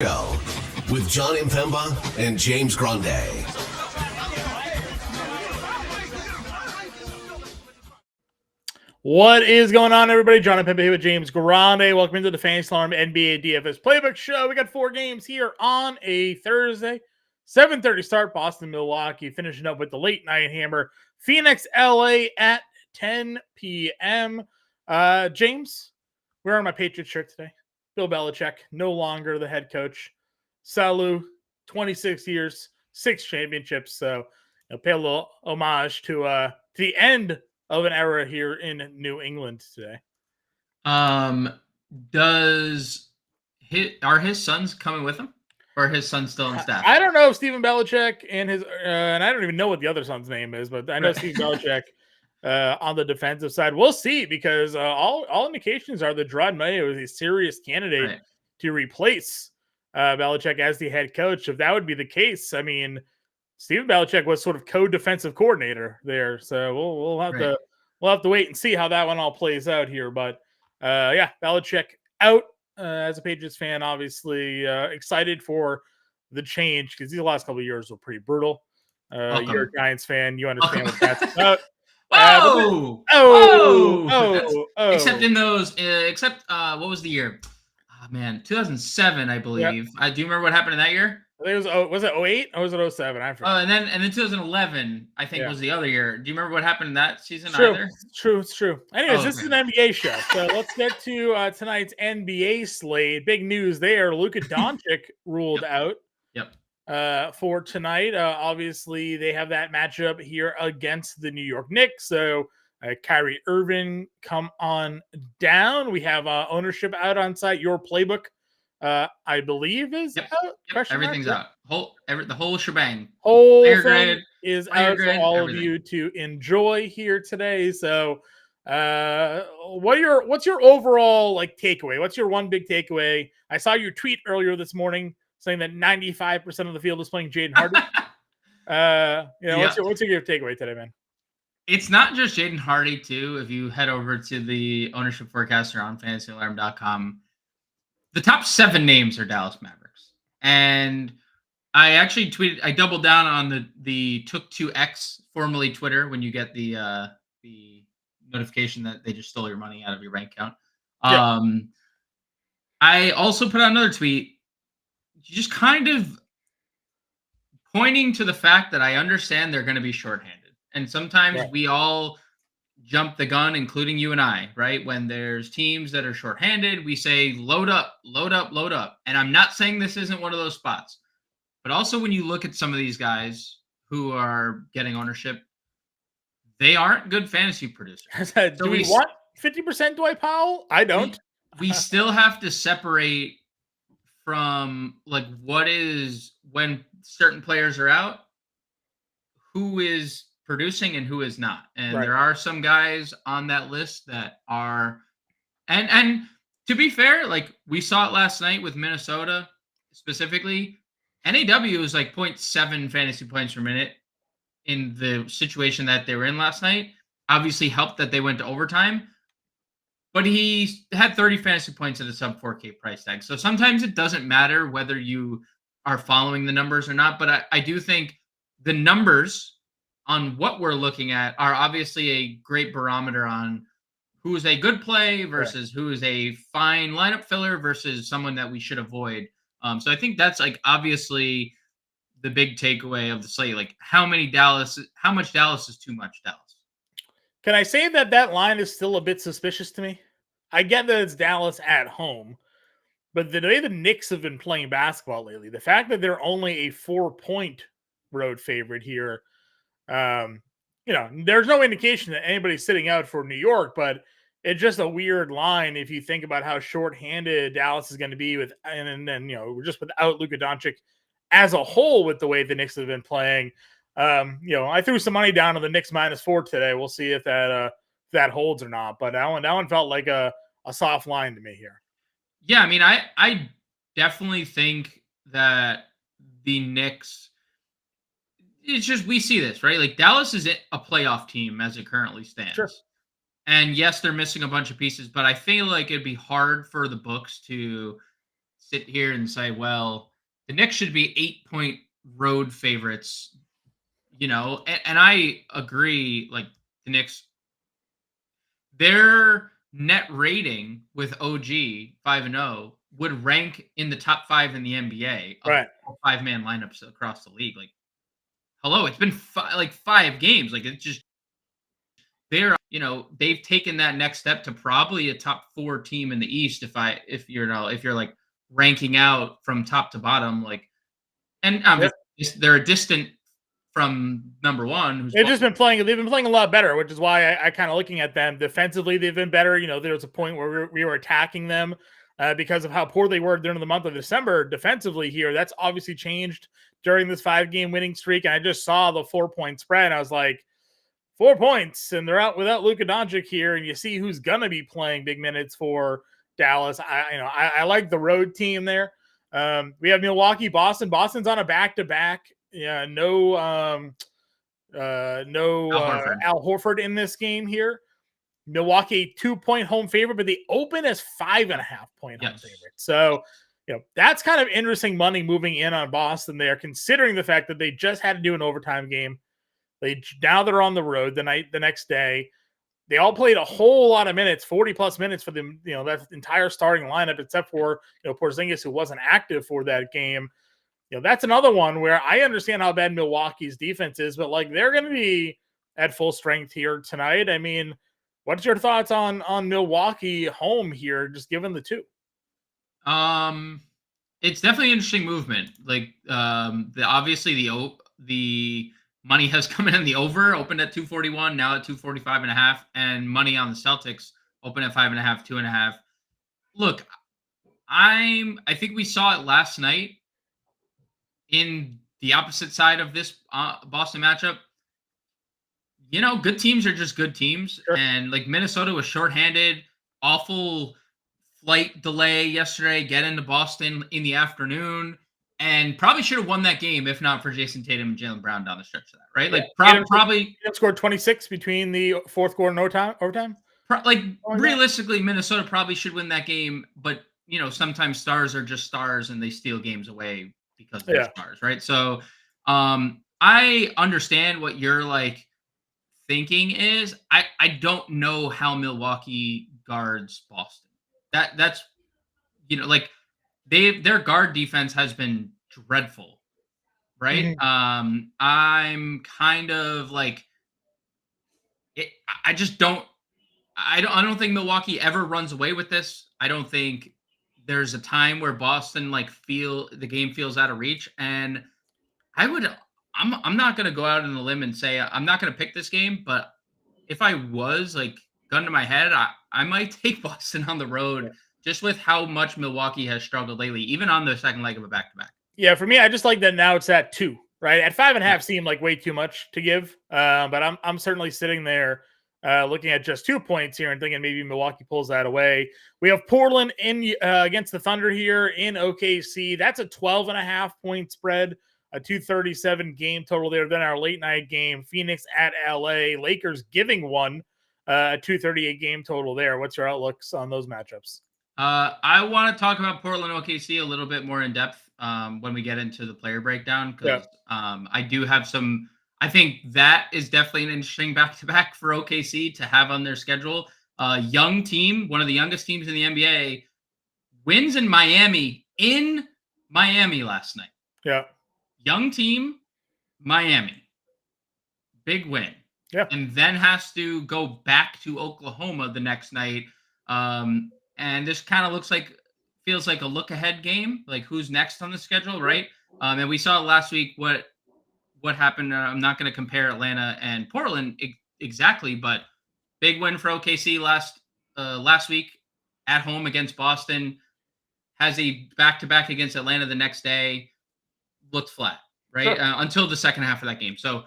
Go with Jon Impemba and James Grande. What is going on, everybody? Jon Impemba here with James Grande. Welcome into the Fantasy Alarm NBA DFS Playbook Show. We got 4 games here on a Thursday. 7:30 start, Boston, Milwaukee. Finishing up with the late night hammer, Phoenix, LA at 10 p.m. James, wearing my Patriots shirt today. Bill Belichick, no longer the head coach. Salu, 26 years, 6 championships. So pay a little homage to the end of an era here in New England today. Are his sons coming with him, or are his sons still in staff? I don't know if Stephen Belichick and his and I don't even know what the other son's name is, but I know Stephen Belichick on the defensive side. We'll see, because all indications are that Gerard Mayo is a serious candidate to replace Belichick as the head coach. If that would be the case, I mean, Stephen Belichick was sort of co-defensive coordinator there, so we'll have to wait and see how that one all plays out here. But Belichick out. As a Patriots fan, obviously excited for the change, because these last couple of years were pretty brutal. You're a Giants fan, you understand what that's about. Except in those, what was the year? Oh, man, 2007, I believe. Yep. Do you remember what happened in that year? I think was it 08 or was it 07? I forgot. And then 2011, I think, was the other year. Do you remember what happened in that season either? It's true. Anyways, this is an NBA show, so let's get to tonight's NBA slate. Big news there. Luka Doncic ruled out. For tonight. Obviously, they have that matchup here against the New York Knicks. So Kyrie Irving, come on down. We have ownership out on site. Your playbook, I believe, is out. Everything's out. The whole shebang. Whole thing is out for all of you to enjoy here today. So, what's your overall takeaway? What's your one big takeaway? I saw your tweet earlier this morning saying that 95% of the field is playing Jaden Hardy. What's your takeaway today, man? It's not just Jaden Hardy, too. If you head over to the ownership forecaster on fantasyalarm.com, the top 7 names are Dallas Mavericks. And I actually tweeted, I doubled down on the Took2X, formerly Twitter, when you get the notification that they just stole your money out of your bank account. I also put out another tweet, just kind of pointing to the fact that I understand they're going to be shorthanded. And sometimes we all jump the gun, including you and I, right? When there's teams that are shorthanded, we say, load up, load up, load up. And I'm not saying this isn't one of those spots. But also when you look at some of these guys who are getting ownership, they aren't good fantasy producers. Do we want 50% Dwight Powell? I don't. We still have to separate from what is, when certain players are out, who is producing and who is not. And there are some guys on that list that are, and to be fair, we saw it last night with Minnesota specifically. NAW is 0.7 fantasy points per minute in the situation that they were in last night. Obviously helped that they went to overtime. But he had 30 fantasy points at a sub 4K price tag. So sometimes it doesn't matter whether you are following the numbers or not. But I do think the numbers on what we're looking at are obviously a great barometer on who is a good play versus who is a fine lineup filler versus someone that we should avoid. So I think that's obviously the big takeaway of the slate. How much Dallas is too much Dallas? Can I say that line is still a bit suspicious to me? I get that it's Dallas at home, but the way the Knicks have been playing basketball lately, the fact that they're only a 4-point road favorite here, there's no indication that anybody's sitting out for New York, but it's just a weird line if you think about how shorthanded Dallas is going to be just without Luka Doncic as a whole with the way the Knicks have been playing. I threw some money down on the Knicks -4 today. We'll see if that holds or not. But that one felt like a soft line to me here. Yeah, I mean, I definitely think that the Knicks, it's just, we see this, right? Dallas is a playoff team as it currently stands. Sure. And yes, they're missing a bunch of pieces, but I feel like it'd be hard for the books to sit here and say, well, the Knicks should be 8-point road favorites, and I agree. Like the Knicks, their net rating with OG 5-0 would rank in the top 5 in the NBA of Right. 5-man lineups across the league. Like, hello, it's been 5 games. Like it's just they've taken that next step to probably a top 4 team in the East. If you're like ranking out from top to bottom, like, and they're a distant from number 1. They've been playing a lot better, which is why I kind of looking at them defensively. They've been better. There was a point where we were attacking them because of how poor they were during the month of December defensively here. That's obviously changed during this 5-game winning streak. And I just saw the 4-point spread. And I was like, 4 points, and they're out without Luka Doncic here, and you see who's gonna be playing big minutes for Dallas. I like the road team there. We have Milwaukee, Boston. Boston's on a back-to-back. Yeah, no Al Horford in this game here. Milwaukee 2-point home favorite, but they open as 5.5-point home favorite. So that's kind of interesting money moving in on Boston there, considering the fact that they just had to do an overtime game. Now they're on the road the next day. They all played a whole lot of minutes, 40+ minutes for them, that entire starting lineup, except for Porzingis, who wasn't active for that game. That's another one where I understand how bad Milwaukee's defense is, but like they're going to be at full strength here tonight. I mean, what's your thoughts on Milwaukee home here, just given the 2? It's definitely an interesting movement. Like obviously the money has come in on the over, opened at 241, now at 245.5, and money on the Celtics open at 5.5, 2.5. Look, I think we saw it last night in the opposite side of this Boston matchup. Good teams are just good teams. Sure. And like Minnesota was shorthanded, awful flight delay yesterday, get into Boston in the afternoon, and probably should have won that game if not for Jason Tatum and Jaylen Brown down the stretch of that, right? Like probably scored 26 between the fourth quarter and overtime. Realistically, Minnesota probably should win that game, but sometimes stars are just stars and they steal games away because they're stars, right? So I understand what you're like thinking is. I don't know how Milwaukee guards Boston. That's their guard defense has been dreadful, right? Mm-hmm. I'm kind of like it. I just don't. I don't think Milwaukee ever runs away with this. I don't think there's a time where Boston feel the game feels out of reach. And I'm not going to go out on a limb and say I'm not going to pick this game, but if I was gun to my head, I might take Boston on the road just with how much Milwaukee has struggled lately, even on the second leg of a back-to-back. Yeah, for me, I just like that now it's at 2, right? At 5.5 seemed like way too much to give, but I'm certainly sitting there looking at just 2 points here and thinking maybe Milwaukee pulls that away. We have Portland in against the Thunder here in OKC. That's a 12.5-point spread, a 237 game total there. Then our late night game, Phoenix at LA, Lakers giving one, a 238 game total there. What's your outlooks on those matchups? I want to talk about Portland OKC a little bit more in depth when we get into the player breakdown, because I do have some. I think that is definitely an interesting back-to-back for OKC to have on their schedule. Young team, one of the youngest teams in the NBA, wins in Miami last night. Yeah. Young team, Miami. Big win. Yeah. And then has to go back to Oklahoma the next night. And this kind of feels like a look-ahead game, like who's next on the schedule, right? And we saw last week what happened. I'm not going to compare Atlanta and Portland exactly, but big win for OKC last week at home against Boston. Has a back-to-back against Atlanta the next day. Looked flat, right? Sure. Until the second half of that game. So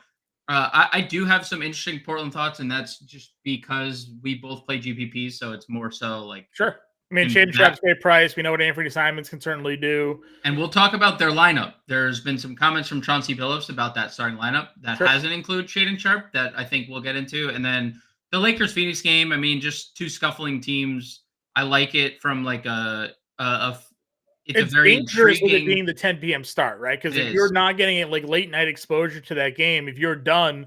I do have some interesting Portland thoughts, and that's just because we both play GPPs, so it's more so like sure. I mean, Shade and Sharp's great price. We know what Anthony Simons can certainly do. And we'll talk about their lineup. There's been some comments from Chauncey Billups about that starting lineup that hasn't included Shade and Sharp that I think we'll get into. And then the Lakers-Phoenix game, I mean, just two scuffling teams. I like it from like a it's a very dangerous with it intriguing. being the 10 p.m. start, right? Because It if you're is. not getting it like late night exposure to that game, if you're done,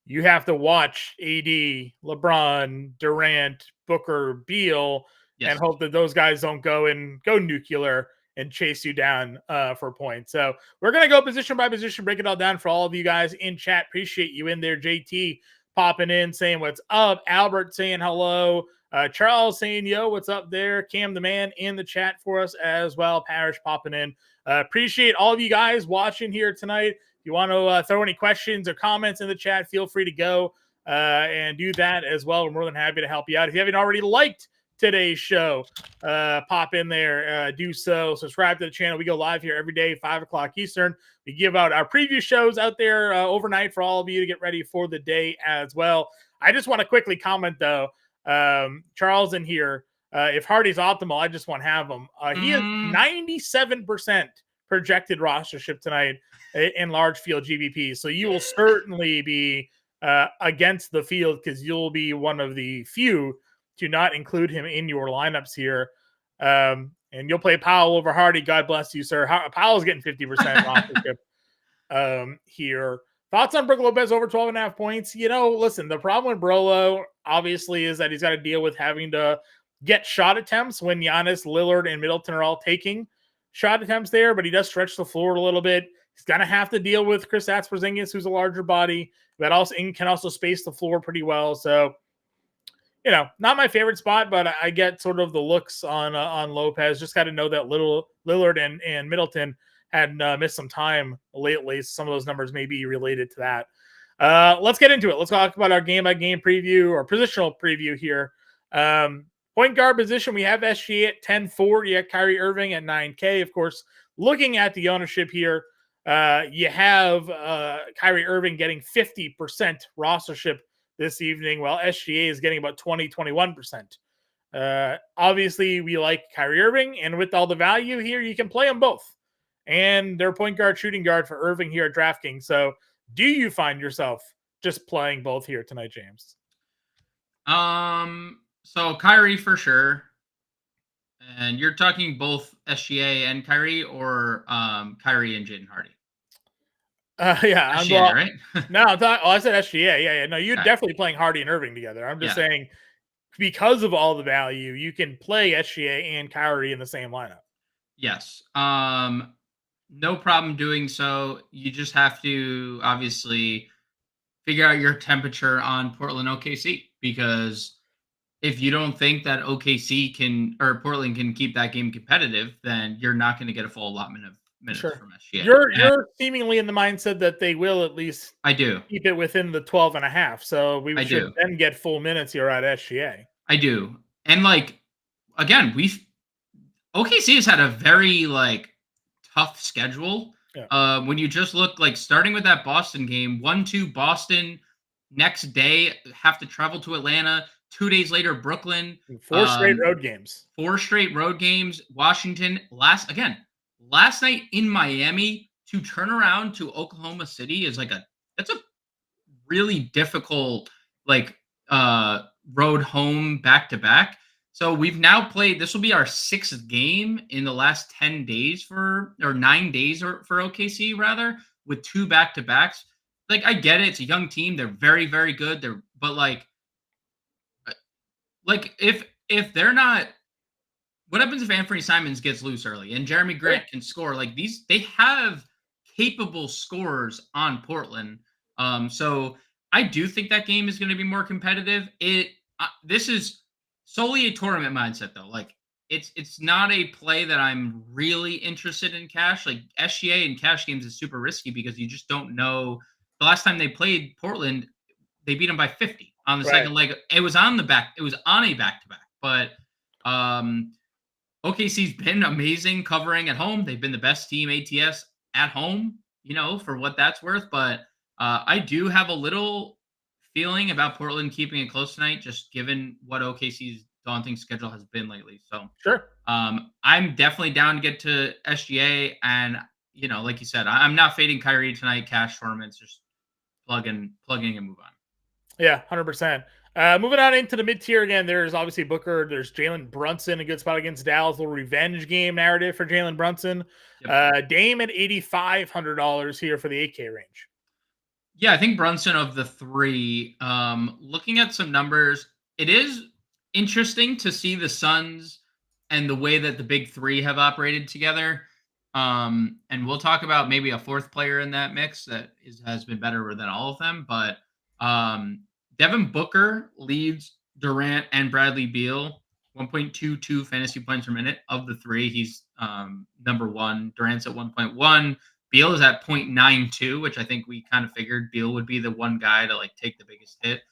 you have to watch AD, LeBron, Durant, Booker, Beal, and Yes. hope that those guys don't go nuclear and chase you down for points. So we're gonna go position by position, break it all down for all of you guys in chat. Appreciate you in there, JT popping in, saying what's up, Albert saying hello, Charles saying yo, what's up there, Cam the man in the chat for us as well, Parrish popping in. Appreciate all of you guys watching here tonight. If you want to throw any questions or comments in the chat, feel free to go and do that as well. We're more than happy to help you out. If you haven't already liked today's show, pop in there, do so. Subscribe to the channel. We go live here every day, 5 o'clock Eastern. We give out our preview shows out there overnight for all of you to get ready for the day as well. I just want to quickly comment, though. Charles in here, if Hardy's optimal, I just want to have him. He is 97% projected rostership tonight in large field GBP. So you will certainly be against the field because you'll be one of the few to not include him in your lineups here. And you'll play Powell over Hardy. God bless you, sir. Powell's getting 50% rostership here. Thoughts on Brook Lopez over 12.5 points? Listen, the problem with Brolo obviously is that he's got to deal with having to get shot attempts when Giannis, Lillard, and Middleton are all taking shot attempts there, but he does stretch the floor a little bit. He's going to have to deal with Kristaps Porzingis, who's a larger body that also can also space the floor pretty well. So, not my favorite spot, but I get sort of the looks on Lopez. Just got to know that Lillard and Middleton had missed some time lately. Some of those numbers may be related to that. Let's get into it. Let's talk about our game-by-game preview or positional preview here. Point guard position, we have SGA at 10-4. You have Kyrie Irving at 9K. Of course, looking at the ownership here, you have Kyrie Irving getting 50% rostership this evening, while SGA is getting about 21%. Obviously, we like Kyrie Irving, and with all the value here, you can play them both. And they're point guard, shooting guard for Irving here at DraftKings. So do you find yourself just playing both here tonight, James? So Kyrie for sure. And you're talking both SGA and Kyrie, or Kyrie and Jaden Hardy? Yeah, SGA, right? No, I said SGA. Yeah. No, you're definitely playing Hardy and Irving together. I'm just saying, because of all the value, you can play SGA and Kyrie in the same lineup. Yes. No problem doing so. You just have to obviously figure out your temperature on Portland OKC, because if you don't think that Portland can keep that game competitive, then you're not going to get a full allotment of minutes from SGA. You're seemingly in the mindset that they will at least keep it within the 12.5. So we should then get full minutes here at SGA. I do. And again, OKC has had a very tough schedule. Yeah. When you just look starting with that Boston game, 1-2 Boston, next day have to travel to Atlanta, 2 days later Brooklyn, 4 straight road games. Washington, last night in Miami, to turn around to Oklahoma City is that's a really difficult road home back to back. So we've now played, this will be our 6th game in the last 10 days or 9 days for OKC rather, with 2 back-to-backs. I get it. It's a young team. They're very, very good. If they're not, what happens if Anthony Simons gets loose early and Jeremy Grant can score? They have capable scorers on Portland. So I do think that game is going to be more competitive. This is solely a tournament mindset, though. It's not a play that I'm really interested in cash. SGA in cash games is super risky because you just don't know. The last time they played Portland, they beat them by 50 on the second leg. It was on a back-to-back. But OKC's been amazing covering at home. They've been the best team ATS at home, for what that's worth. But I do have a little feeling about Portland keeping it close tonight, just given what OKC's daunting schedule has been lately. So sure. I'm definitely down to get to SGA, and like you said, I'm not fading Kyrie tonight. Cash tournaments, just plug in and move on. Yeah, 100%. Moving on into the mid-tier again, there's obviously Booker. There's Jalen Brunson, a good spot against Dallas. A little revenge game narrative for Jalen Brunson. Yep. Dame at $8,500 here for the 8K range. Yeah, I think Brunson of the three. Looking at some numbers, it is interesting to see the Suns and the way that the big three have operated together. And we'll talk about maybe a fourth player in that mix that has been better than all of them. But Devin Booker leads Durant and Bradley Beal 1.22 fantasy points per minute of the three. He's number one. Durant's at 1.1. Beal is at 0.92, which I think we kind of figured Beal would be the one guy to like take the biggest hit.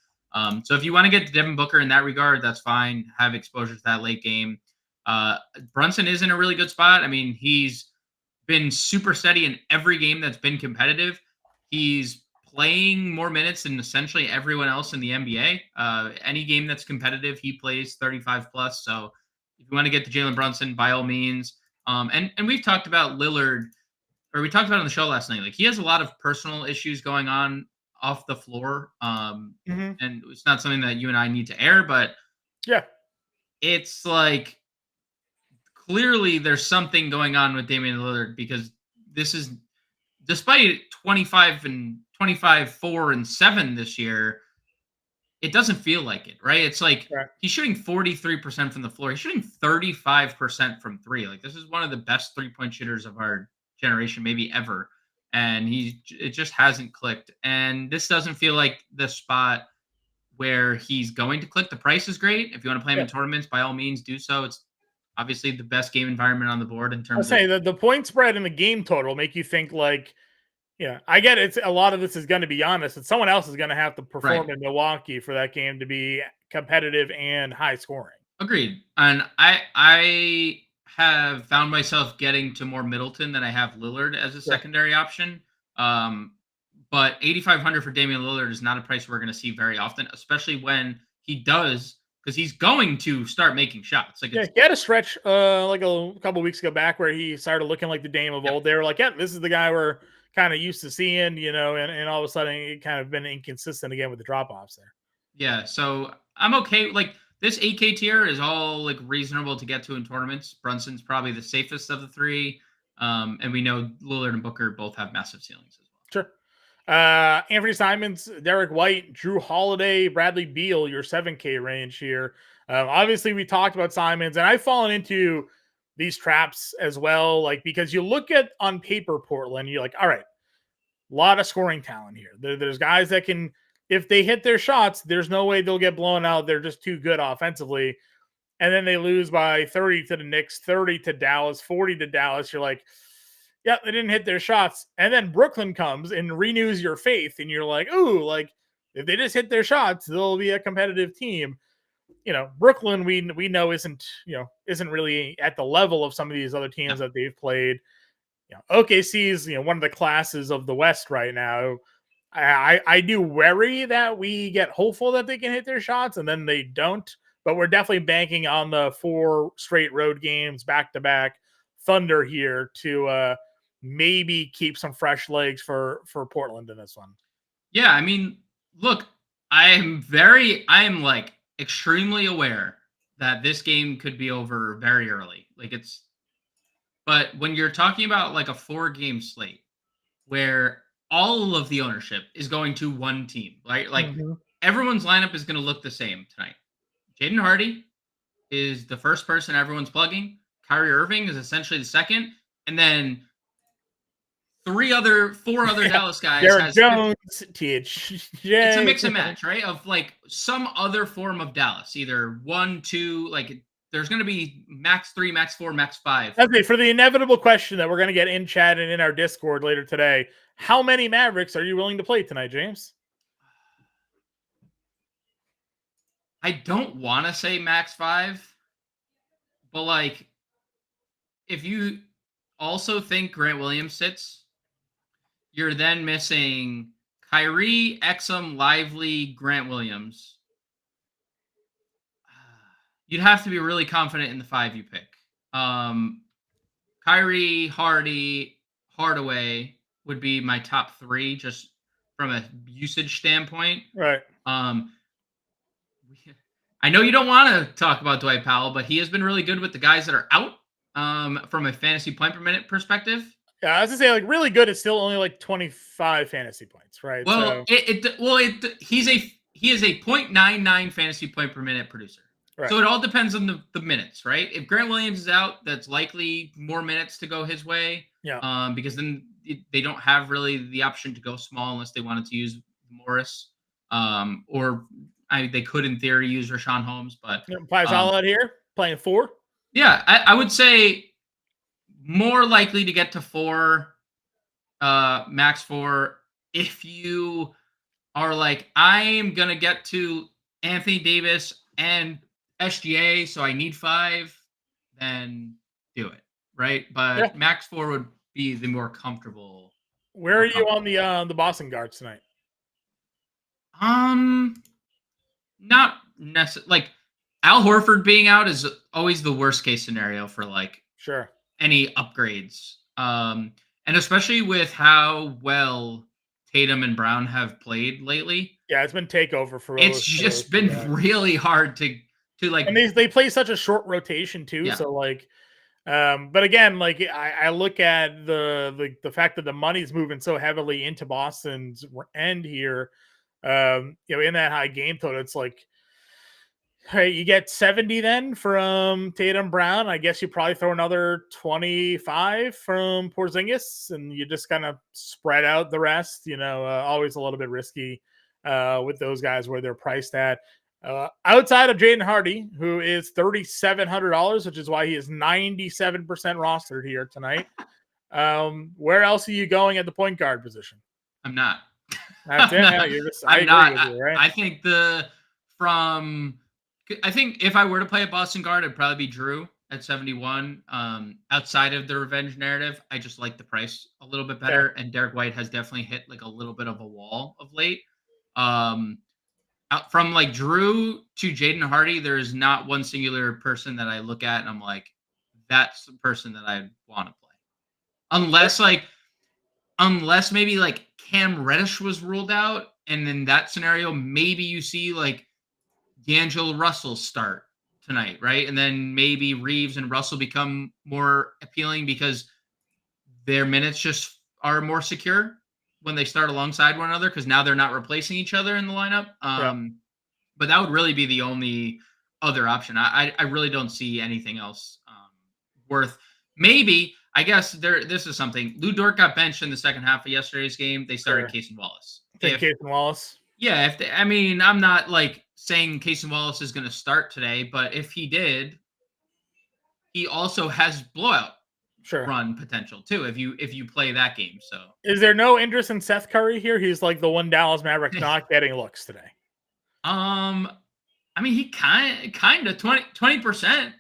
So if you want to get to Devin Booker in that regard, that's fine. Have exposure to that late game. Brunson is in a really good spot. I mean, he's been super steady in every game that's been competitive. He's playing more minutes than essentially everyone else in the NBA. Any game that's competitive, he plays 35 plus. So if you want to get to Jalen Brunson, by all means. And we've talked about Lillard, or we talked about it on the show last night. Like, he has a lot of personal issues going on off the floor. And it's not something that you and I need to air, but yeah, it's like clearly there's something going on with Damian Lillard, because this is, despite 25, 4, and 7 this year, it doesn't feel like it, right? It's like he's shooting 43% from the floor. He's shooting 35% from three. Like, this is one of the best 3-point shooters of our generation, maybe ever. And it just hasn't clicked. And this doesn't feel like the spot where he's going to click. The price is great. If you want to play him in tournaments, by all means, do so. It's obviously the best game environment on the board in terms of the point spread and the game total make you think like, yeah, I get it. It's a lot of this is going to be honest, and someone else is going to have to perform in Milwaukee for that game to be competitive and high scoring. Agreed. And I have found myself getting to more Middleton than I have Lillard as a secondary option. But 8,500 for Damian Lillard is not a price we're going to see very often, especially when he does, because he's going to start making shots. Like, he had a stretch like a couple weeks ago back where he started looking like the Dame of old. They were like, yeah, this is the guy we're kind of used to seeing, and all of a sudden it kind of been inconsistent again with the drop-offs there. Yeah, so I'm okay. Like, this 8K tier is all like reasonable to get to in tournaments. Brunson's probably the safest of the three. And we know Lillard and Booker both have massive ceilings as well. Sure. Anthony Simons, Derek White, Drew Holiday, Bradley Beal, your 7K range here. Obviously, we talked about Simons, and I've fallen into these traps as well. Like, because you look at on paper Portland, you're like, all right, a lot of scoring talent here. There's guys that can, if they hit their shots, there's no way they'll get blown out. They're just too good offensively. And then they lose by 30 to the Knicks, 30 to Dallas, 40 to Dallas. You're like, yeah, they didn't hit their shots. And then Brooklyn comes and renews your faith. And you're like, ooh, like, if they just hit their shots, they'll be a competitive team. Brooklyn, we know isn't really at the level of some of these other teams that they've played. OKC is, one of the classes of the West right now. I do worry that we get hopeful that they can hit their shots and then they don't, but we're definitely banking on the 4 straight road games back to back Thunder here to maybe keep some fresh legs for Portland in this one. Yeah, I mean, look, I am like extremely aware that this game could be over very early. But when you're talking about like a 4-game slate where all of the ownership is going to one team, right? Like, everyone's lineup is going to look the same tonight. Jaden Hardy is the first person everyone's plugging. Kyrie Irving is essentially the second. And then 4 other Dallas guys. Derek Jones, THJ. It's a mix and match, right? Of like some other form of Dallas, either 1, 2, like there's going to be max 3, max 4, max 5. Okay, for the inevitable question that we're going to get in chat and in our Discord later today, how many Mavericks are you willing to play tonight, James? I don't want to say max 5, but like, if you also think Grant Williams sits, you're then missing Kyrie, Exum, Lively, Grant Williams. You'd have to be really confident in the 5 you pick. Kyrie, Hardy, Hardaway would be my top 3 just from a usage standpoint. Right. I know you don't want to talk about Dwight Powell, but he has been really good with the guys that are out. From a fantasy point per minute perspective. Yeah, I was gonna say like really good. It's still only like 25 fantasy points, right? Well, So he is a 0.99 fantasy point per minute producer. right. So it all depends on the minutes, right? If Grant Williams is out, that's likely more minutes to go his way. Yeah. Because then they don't have really the option to go small unless they wanted to use Morris. They could in theory use Rashawn Holmes, but Paisallo out here playing 4. Yeah, I would say more likely to get to 4, max 4 if you are like, I am gonna get to Anthony Davis and SGA, so I need 5, then do it, right? But max 4 would be the more comfortable. Where are you on the Boston guards tonight? Not necessarily. Like Al Horford being out is always the worst case scenario for like any upgrades. And especially with how well Tatum and Brown have played lately. Yeah, it's been takeover for. It's just been really hard to like. And they play such a short rotation too, so like. But again, like I look at the fact that the money's moving so heavily into Boston's end here. In that high game total, it's like, hey, you get 70 then from Tatum Brown. I guess you probably throw another 25 from Porzingis, and you just kind of spread out the rest. Always a little bit risky with those guys where they're priced at. Outside of Jaden Hardy, who is $3,700, which is why he is 97% rostered here tonight. Where else are you going at the point guard position? I'm not. That's it. I agree with you, right? I think I think if I were to play a Boston guard, it'd probably be Drew at 71. Outside of the revenge narrative, I just like the price a little bit better. And Derek White has definitely hit like a little bit of a wall of late. From like Drew to Jaden Hardy, there is not one singular person that I look at and I'm like, that's the person that I want to play. Unless maybe like Cam Reddish was ruled out, and in that scenario, maybe you see like D'Angelo Russell start tonight, right? And then maybe Reeves and Russell become more appealing because their minutes just are more secure when they start alongside one another because now they're not replacing each other in the lineup. But that would really be the only other option. I really don't see anything else worth. Maybe, I guess this is something. Lou Dort got benched in the second half of yesterday's game. They started Casey Wallace. Casey Wallace? Yeah, I'm not like saying Casey Wallace is going to start today, but if he did, he also has blowout run potential too if you play that game. So is there no interest in Seth Curry here? He's like the one Dallas Maverick not getting looks today. I mean, he kind of 20%.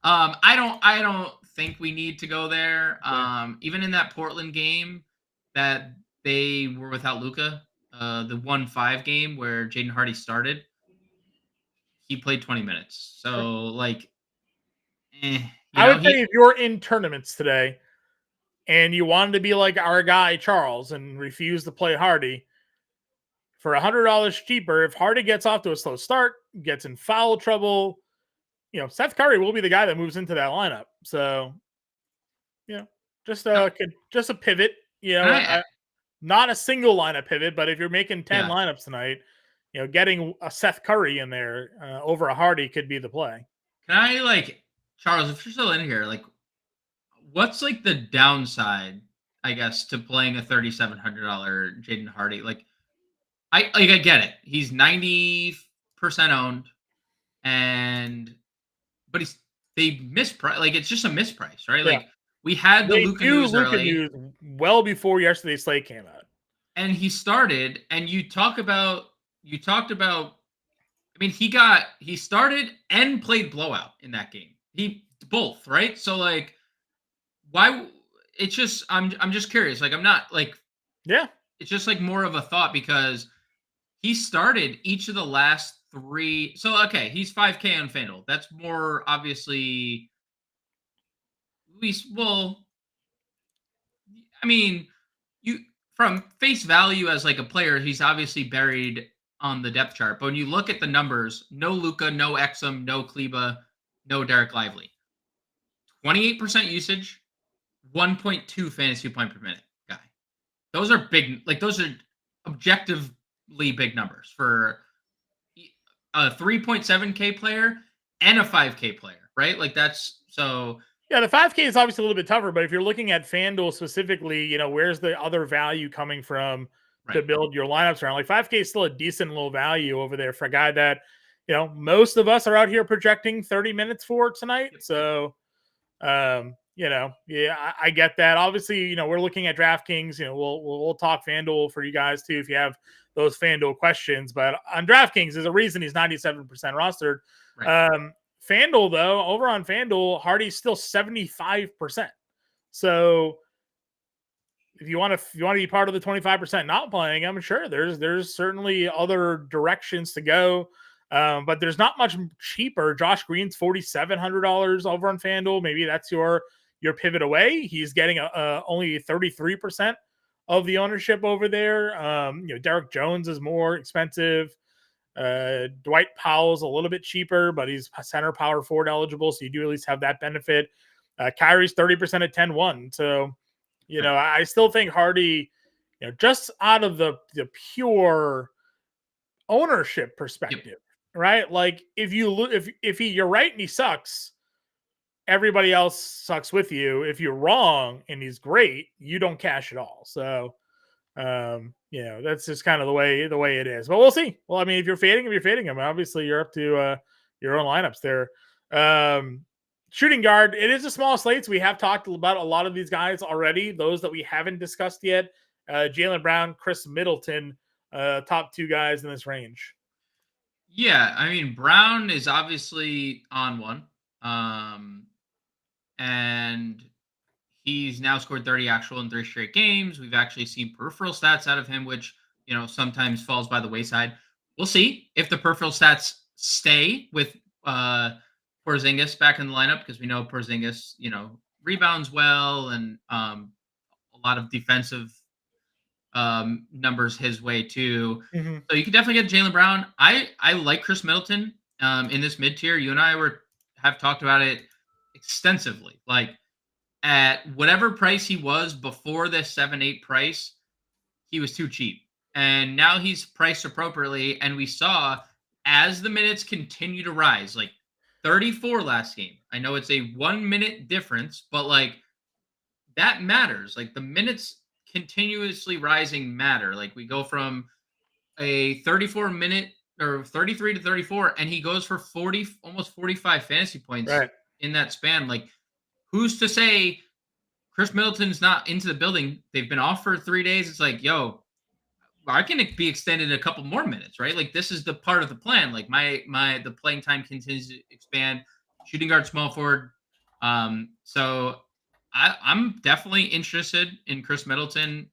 I don't think we need to go there. Even in that Portland game that they were without Luka, the 1-5 game where Jaden Hardy started, he played 20 minutes. So like, I would say if you're in tournaments today and you wanted to be like our guy Charles and refuse to play Hardy, for $100 cheaper, if Hardy gets off to a slow start, gets in foul trouble, Seth Curry will be the guy that moves into that lineup. So, just a pivot. Not a single lineup pivot, but if you're making 10 lineups tonight, getting a Seth Curry in there over a Hardy could be the play. Can I Charles, if you're still in here, what's the downside, I guess, to playing a $3,700 Jaden Hardy? I get it. He's 90% owned, but they misprice. It's just a misprice, right? Yeah. We had the Luka news early, well before yesterday's slate came out, and he started. And you talked about. I mean, he started and played blowout in that game. He both, right? So why? It's just I'm just curious. I'm not It's just more of a thought because he started each of the last 3. So, okay, he's 5K on FanDuel. That's more obviously. I mean, you from face value as a player, he's obviously buried on the depth chart. But when you look at the numbers, no Luka, no Exum, no Kleba, no Derek Lively. 28% usage, 1.2 fantasy point per minute guy. Those are big. Like, those are objectively big numbers for a 3.7K player and a 5K player, right? Like, that's so. Yeah, the 5K is obviously a little bit tougher, but if you're looking at FanDuel specifically, where's the other value coming from to build your lineups around? Like, 5K is still a decent low value over there for a guy that, most of us are out here projecting 30 minutes for tonight. So, I get that. Obviously, we're looking at DraftKings. We'll talk FanDuel for you guys too if you have those FanDuel questions. But on DraftKings, there's a reason he's 97% rostered. Right. FanDuel, though, over on FanDuel, Hardy's still 75%. So if you want to be part of the 25% not playing, I'm sure there's certainly other directions to go. But there's not much cheaper. Josh Green's $4,700 over on FanDuel. Maybe that's your pivot away. He's getting only 33% of the ownership over there. Derek Jones is more expensive. Dwight Powell's a little bit cheaper, but he's center power forward eligible, so you do at least have that benefit. Kyrie's 30% at 10-1. So, I still think Hardy, just out of the pure ownership perspective, right? Like, if you're right and he sucks, everybody else sucks with you. If you're wrong and he's great, you don't cash at all. So, that's just kind of the way it is. But we'll see. Well, I mean, if you're fading him, obviously you're up to your own lineups there. Shooting guard, it is a small slate. So we have talked about a lot of these guys already. Those that we haven't discussed yet: Jaylen Brown, Chris Middleton, top two guys in this range. Yeah, I mean, Brown is obviously on one, and he's now scored 30 actual in 3 straight games. We've actually seen peripheral stats out of him, which, sometimes falls by the wayside. We'll see if the peripheral stats stay with Porzingis back in the lineup, because we know Porzingis, rebounds well, and a lot of defensive numbers his way too. Mm-hmm. So you can definitely get Jaylen Brown. I like Chris Middleton in this mid tier. You and I have talked about it extensively. Like, at whatever price he was before this 7-8 price, he was too cheap. And now he's priced appropriately. And we saw, as the minutes continue to rise, like 34 last game. I know it's a 1 minute difference, but like, that matters. Like, the minutes continuously rising matter. Like, we go from a 34 minute or 33 to 34, and he goes for 40, almost 45 fantasy points in that span. Like, who's to say Chris Middleton's not into the building? They've been off for 3 days. It's like, yo, I can be extended a couple more minutes, right? Like, this is the part of the plan. Like, the playing time continues to expand. Shooting guard, small forward. So I'm definitely interested in Chris Middleton,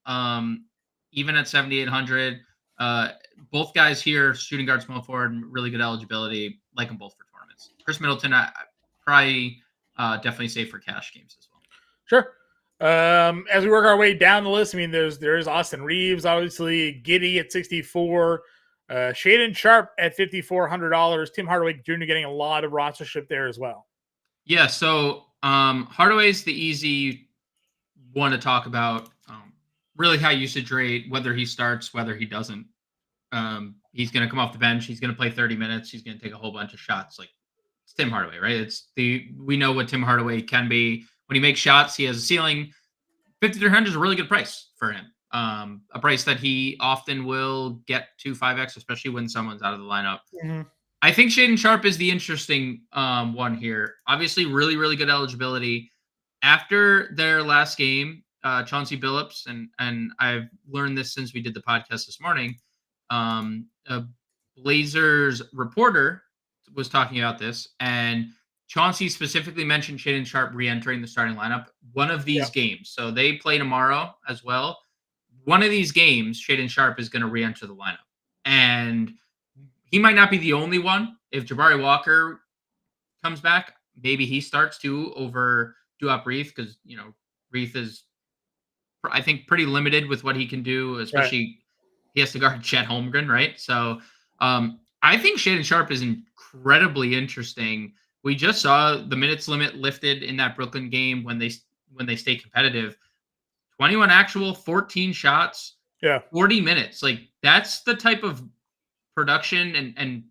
even at 7,800. Both guys here, shooting guard, small forward, really good eligibility. Like them both for tournaments. Chris Middleton, I probably definitely safe for cash games as well. Sure. As we work our way down the list, I mean, there's Austin Reeves, obviously, Giddey at 64, Shaedon Sharpe at $5,400, Tim Hardaway Jr. getting a lot of rostership there as well. Yeah, so Hardaway's the easy one to talk about. Really high usage rate, whether he starts, whether he doesn't. He's going to come off the bench. He's going to play 30 minutes. He's going to take a whole bunch of shots. Like, it's Tim Hardaway, right? We know what Tim Hardaway can be. When he makes shots, he has a ceiling. 5,300 is a really good price for him. A price that he often will get to 5x, especially when someone's out of the lineup. Mm-hmm. I think Shaedon Sharpe is the interesting one here. Obviously, really, really good eligibility. After their last game, Chauncey Billups, and I've learned this since we did the podcast this morning, a Blazers reporter was talking about this, and Chauncey specifically mentioned Shaedon Sharpe re-entering the starting lineup one of these games. So they play tomorrow as well. One of these games, Shaedon Sharpe is going to re-enter the lineup. And he might not be the only one. If Jabari Walker comes back, maybe he starts too over Duop Reith, because, Reith is, I think, pretty limited with what he can do, especially he has to guard Chet Holmgren, right? So I think Shannon Sharp is incredibly interesting. We just saw the minutes limit lifted in that Brooklyn game when they stay competitive. 21 actual, 14 shots, Yeah. 40 minutes. Like that's the type of production and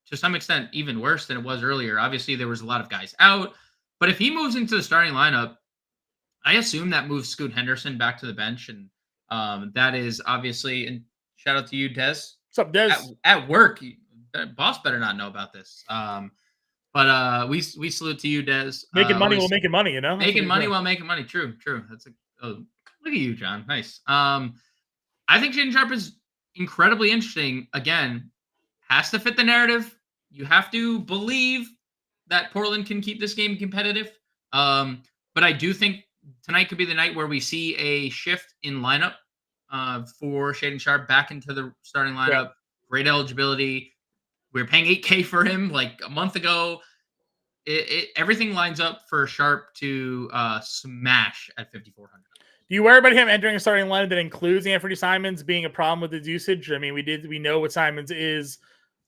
to some extent even worse than it was earlier. Obviously, there was a lot of guys out, but if he moves into the starting lineup, I assume that moves Scoot Henderson back to the bench, and that is obviously. And shout out to you, Des. What's up, Des? At work, boss better not know about this. But we salute to you, Des. Making money while making money, you know. Making money while making money. True. That's look at you, John. Nice. I think Shaden Sharp is incredibly interesting. Again, has to fit the narrative. You have to believe that Portland can keep this game competitive. But I do think tonight could be the night where we see a shift in lineup for Shaden Sharp back into the starting lineup. Yeah. Great eligibility. We were paying $8K for him like a month ago. Everything lines up for Sharp to smash at 5,400. Do you worry about him entering a starting lineup that includes Anthony Simons being a problem with his usage? I mean, we know what Simons is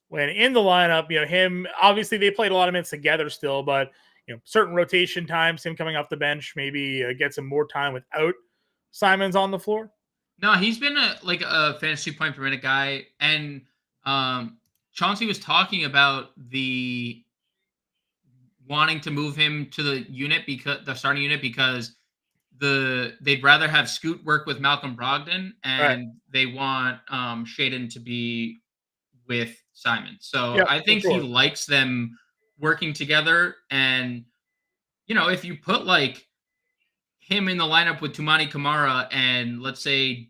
when in the lineup. You know, him, obviously they played a lot of minutes together still, but you know, certain rotation times, him coming off the bench maybe gets him more time without Simons on the floor. No, he's been a fantasy point per minute guy, and Chauncey was talking about the wanting to move him to the unit because the starting unit because they'd rather have Scoot work with Malcolm Brogdon, and they want Shaden to be with Simon. So I think he likes them working together. And you know, if you put like him in the lineup with Toumani Camara and let's say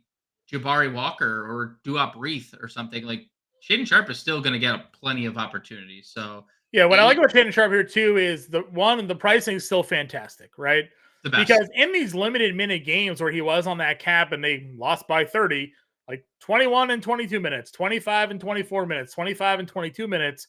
Jabari Walker or Duop Reith or something, like Shaden Sharp is still going to get plenty of opportunities. So yeah, what I like about Shaden Sharp here too is the pricing is still fantastic, right? Because in these limited minute games where he was on that cap and they lost by 30, like 21 and 22 minutes, 25 and 24 minutes, 25 and 22 minutes,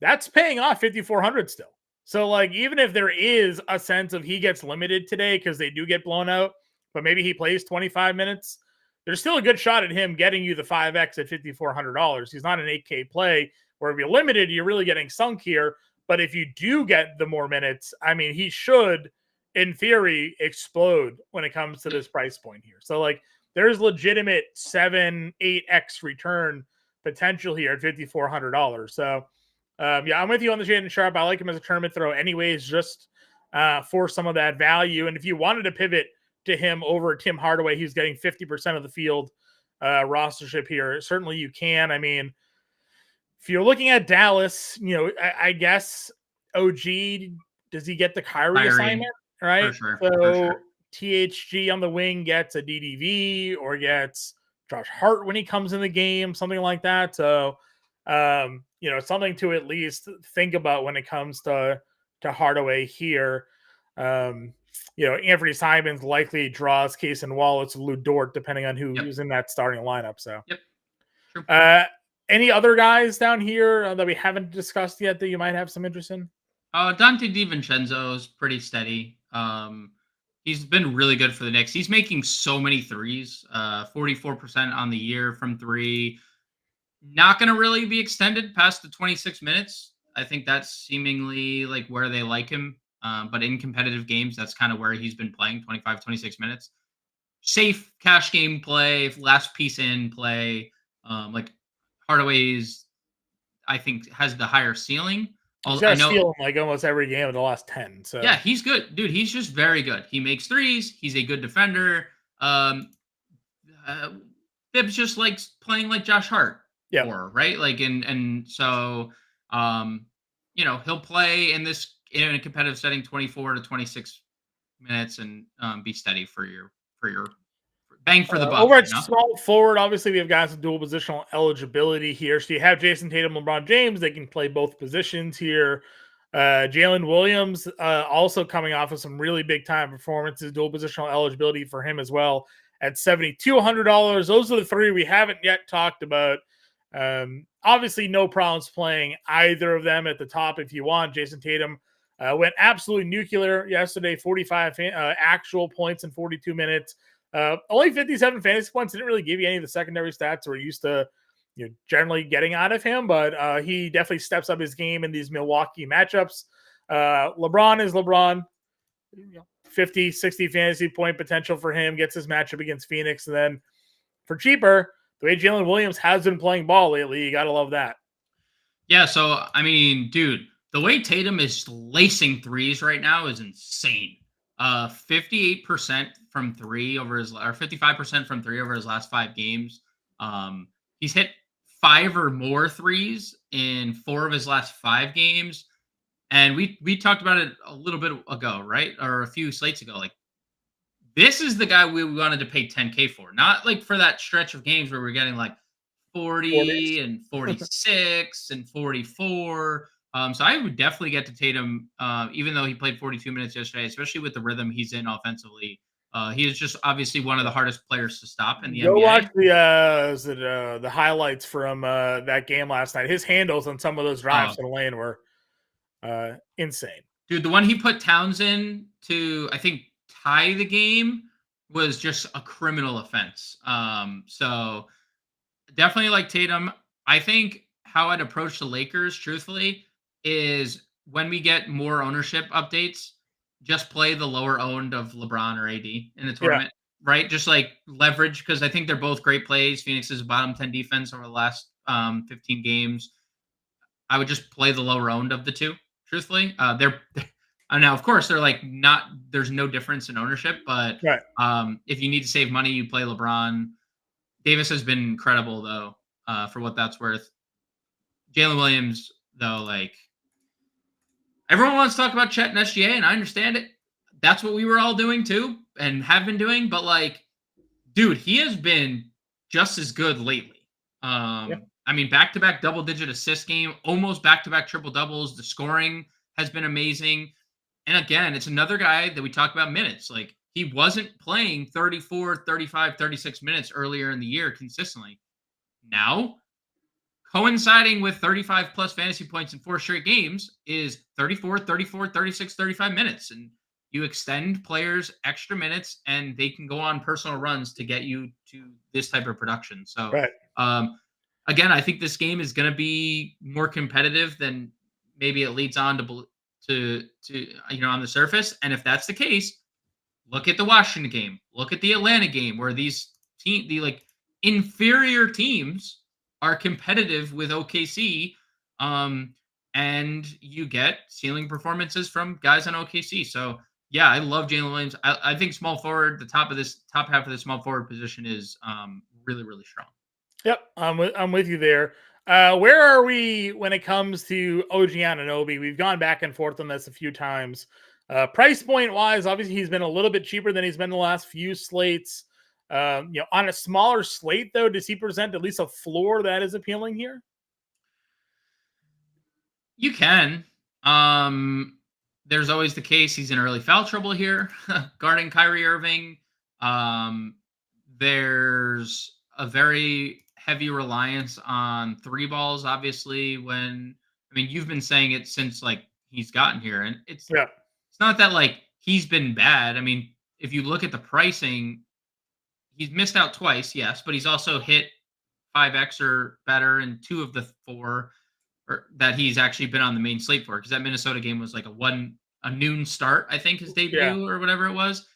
that's paying off 5,400 still. So like, even if there is a sense of he gets limited today because they do get blown out, but maybe he plays 25 minutes, there's still a good shot at him getting you the 5X at $5,400. He's not an 8K play where if you're limited, you're really getting sunk here. But if you do get the more minutes, I mean, he should, in theory, explode when it comes to this price point here. So like, there's legitimate 7-8X return potential here at $5,400. So yeah, I'm with you on the Shaden Sharp. I like him as a tournament throw anyways, just for some of that value. And if you wanted to pivot to him over Tim Hardaway, he's getting 50% of the field rostership here. Certainly you can. I mean, if you're looking at Dallas, you know, I guess OG, does he get the Kyrie assignment? Right? For sure. THG on the wing gets a DDV or gets Josh Hart when he comes in the game, something like that. So, you know, something to at least think about when it comes to Hardaway here. You know, Anthony Simons likely draws Case and Wallace, Lou Dort, depending on who's in that starting lineup. So, True. Any other guys down here that we haven't discussed yet that you might have some interest in? Dante DiVincenzo is pretty steady. He's been really good for the Knicks. He's making so many threes, 44% on the year from three. Not going to really be extended past the 26 minutes. I think that's seemingly like where they like him. But in competitive games, that's kind of where he's been playing, 25, 26 minutes. Safe cash game play, last piece in play. Like Hardaway's, I think, has the higher ceiling. He's got stealing like almost every game of the last 10. So yeah, he's good, dude. He's just very good. He makes threes. He's a good defender. Bibbs just likes playing like Josh Hart. Yeah. Right. Like and so you know, he'll play in a competitive setting 24 to 26 minutes and be steady for your bang for the buck. Over at small forward, obviously we have guys with dual positional eligibility here. So you have Jason Tatum, LeBron James. They can play both positions here. Jalen Williams also coming off of some really big time performances, dual positional eligibility for him as well at $7,200. Those are the three we haven't yet talked about. Obviously no problems playing either of them at the top if you want. Jason Tatum went absolutely nuclear yesterday, 45 actual points in 42 minutes. Only 57 fantasy points. Didn't really give you any of the secondary stats we're used to generally getting out of him, but he definitely steps up his game in these Milwaukee matchups. LeBron is LeBron. 50, 60 fantasy point potential for him, gets his matchup against Phoenix. And then for cheaper, the way Jalen Williams has been playing ball lately, you got to love that. Yeah, so, I mean, dude, the way Tatum is lacing threes right now is insane. 58% from three over his, or 55% from three over his last 5 games. He's hit 5 or more threes in 4 of his last 5 games. And we talked about it a little bit ago, right? Or a few slates ago. Like, this is the guy we wanted to pay 10K for, not like for that stretch of games where we're getting like 40 and 46 and 44. So I would definitely get to Tatum, even though he played 42 minutes yesterday, especially with the rhythm he's in offensively. He is just obviously one of the hardest players to stop in the Go NBA. Watch the highlights from that game last night. His handles on some of those drives in the lane were insane. Dude, the one he put Towns in to, I think, tie the game was just a criminal offense. So definitely like Tatum. I think how I'd approach the Lakers, truthfully, is when we get more ownership updates, just play the lower owned of LeBron or AD in the tournament, right? Just like leverage, because I think they're both great plays. Phoenix is bottom 10 defense over the last 15 games. I would just play the lower owned of the two, truthfully. They're now, of course, they're like not, there's no difference in ownership, but if you need to save money, you play LeBron. Davis has been incredible, though, for what that's worth. Jalen Williams, though, like, everyone wants to talk about Chet and SGA, and I understand it. That's what we were all doing, too, and have been doing. But, like, dude, he has been just as good lately. I mean, back-to-back double-digit assist game, almost back-to-back triple-doubles. The scoring has been amazing. And, again, it's another guy that we talk about minutes. Like, he wasn't playing 34, 35, 36 minutes earlier in the year consistently. Now, coinciding with 35 plus fantasy points in 4 straight games is 34, 34, 36, 35 minutes. And you extend players extra minutes and they can go on personal runs to get you to this type of production. So, again, I think this game is going to be more competitive than maybe it leads on to on the surface. And if that's the case, look at the Washington game. Look at the Atlanta game, where the like inferior teams are competitive with OKC, and you get ceiling performances from guys on OKC. So yeah, I love Jalen Williams. I think small forward, the top half of the small forward position is really, really strong. Yep, I'm with you there. Where are we when it comes to OG Anunoby? We've gone back and forth on this a few times. Price point wise, obviously he's been a little bit cheaper than he's been the last few slates. On a smaller slate, though, does he present at least a floor that is appealing here? You can. There's always the case he's in early foul trouble here, guarding Kyrie Irving. There's a very heavy reliance on 3 balls, obviously, you've been saying it since like he's gotten here, and it's not that like he's been bad. I mean, if you look at the pricing, he's missed out twice, yes, but he's also hit 5x or better in 2 of the 4 that he's actually been on the main slate for, because that Minnesota game was like a noon start, I think, his debut or whatever it was.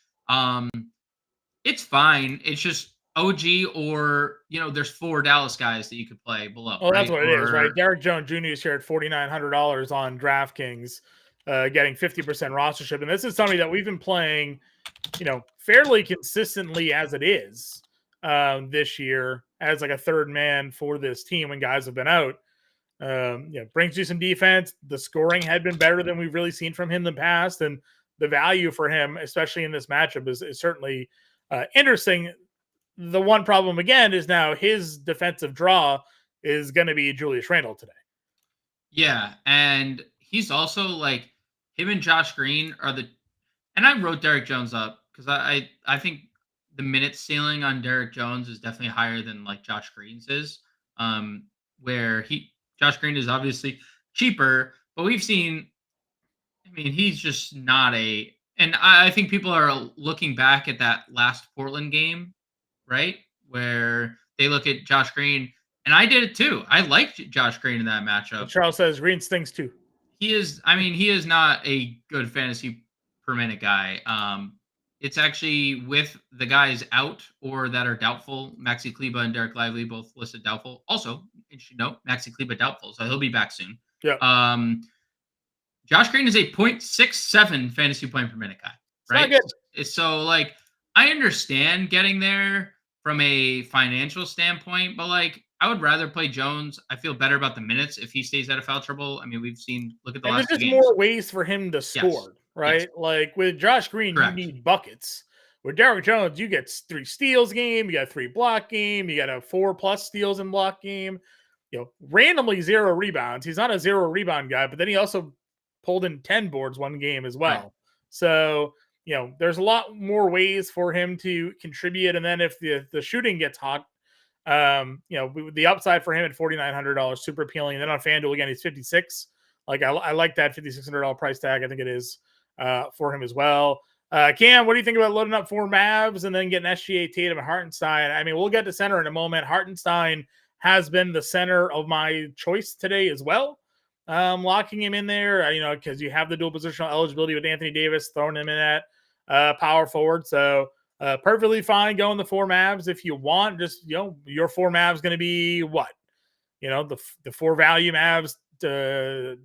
It's fine. It's just OG, or there's 4 Dallas guys that you could play below. Oh, that's what it is, right? Derek Jones Jr. is here at $4,900 on DraftKings, getting 50% rostership, and this is something that we've been playing, fairly consistently as it is this year as like a third man for this team when guys have been out. Brings you some defense. The scoring had been better than we've really seen from him in the past, and the value for him, especially in this matchup, is certainly interesting. The one problem, again, is now his defensive draw is going to be Julius Randle today. Yeah, and he's also like, him and Josh Green are and I wrote Derek Jones up because I think the minute ceiling on Derek Jones is definitely higher than like Josh Green's is, where Josh Green is obviously cheaper, but we've seen, he's just not and I think people are looking back at that last Portland game, right? Where they look at Josh Green And I did it too. I liked Josh Green in that matchup. And Charles says Green stinks too. He is not a good fantasy per minute guy. It's actually with the guys out or that are doubtful. Maxi Kleba and Derek Lively both listed doubtful. Also, interesting note, Maxi Kleba doubtful, so he'll be back soon. Yeah. Josh Green is a 0.67 fantasy point per minute guy. Right. Not good. So like I understand getting there from a financial standpoint, but like I would rather play Jones. I feel better about the minutes if he stays out of foul trouble. I mean, we've seen look at the last there's two just games. more ways for him to score, right? Yes. Like with Josh Green, Correct. you need buckets. With Derrick Jones, you get 3 steals game, you got 3 block game, you got a 4+ steals in block game. Randomly 0 rebounds. He's not a 0 rebound guy, but then he also pulled in 10 boards one game as well. Right. So, there's a lot more ways for him to contribute. And then if the shooting gets hot, the upside for him at $4,900, super appealing. And then on FanDuel, again, he's 56. Like I like that $5,600 price tag. I think it is for him as well. Cam, what do you think about loading up 4 Mavs and then getting SGA, Tatum, and Hartenstein? I mean, we'll get to center in a moment. Hartenstein has been the center of my choice today as well. Locking him in there, because you have the dual positional eligibility with Anthony Davis, throwing him in at power forward. So perfectly fine going the 4 Mavs if you want. Just, your 4 Mavs going to be what? The 4 value Mavs,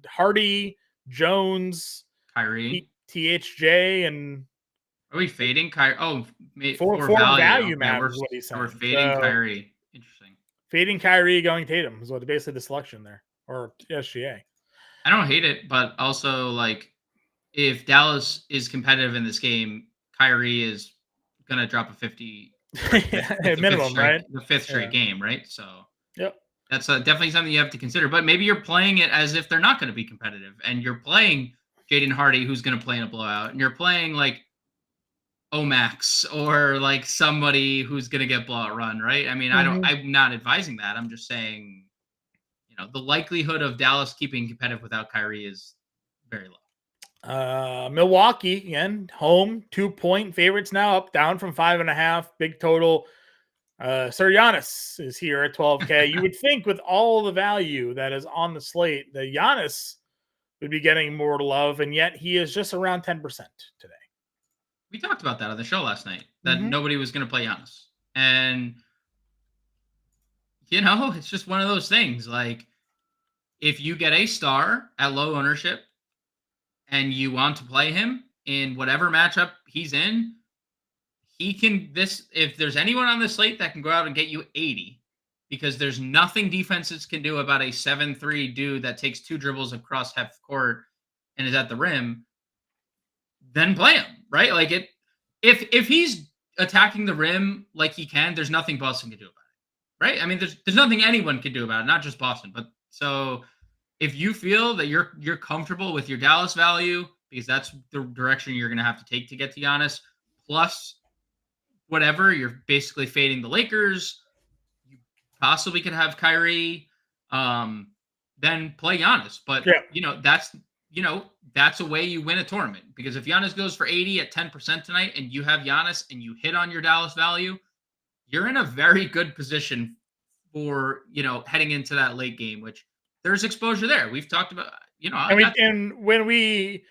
Hardy, Jones, Kyrie, THJ, and are we fading Kyrie? Oh, 4 value Mavs is what he's saying. We're fading Kyrie. Interesting. Fading Kyrie, going Tatum is what basically the selection there, or SGA. I don't hate it, but also like if Dallas is competitive in this game, Kyrie is gonna drop a 50 minimum, right? The 5th straight game, right? So yep, that's definitely something you have to consider. But maybe you're playing it as if they're not going to be competitive, and you're playing Jaden Hardy, who's going to play in a blowout, and you're playing like Omax or like somebody who's going to get blowout run, right? I mean, I'm not advising that. I'm just saying, the likelihood of Dallas keeping competitive without Kyrie is very low. Milwaukee again, home 2-point favorites now, down from 5.5, big total. Sir Giannis is here at 12K. You would think with all the value that is on the slate, that Giannis would be getting more love, and yet he is just around 10% today. We talked about that on the show last night, that nobody was going to play Giannis. And, it's just one of those things. Like, if you get a star at low ownership and you want to play him in whatever matchup he's in, if there's anyone on the slate that can go out and get you 80, because there's nothing defenses can do about a 7'3" dude that takes 2 dribbles across half court and is at the rim, then play him, right? Like if he's attacking the rim like he can, there's nothing Boston can do about it, right? I mean, there's nothing anyone can do about it, not just Boston. But so if you feel that you're comfortable with your Dallas value, because that's the direction you're going to have to take to get to Giannis, plus whatever, you're basically fading the Lakers. You possibly could have Kyrie, then play Giannis. But that's a way you win a tournament, because if Giannis goes for 80 at 10% tonight and you have Giannis and you hit on your Dallas value, you're in a very good position for, heading into that late game, which there's exposure there. We've talked about, and when we,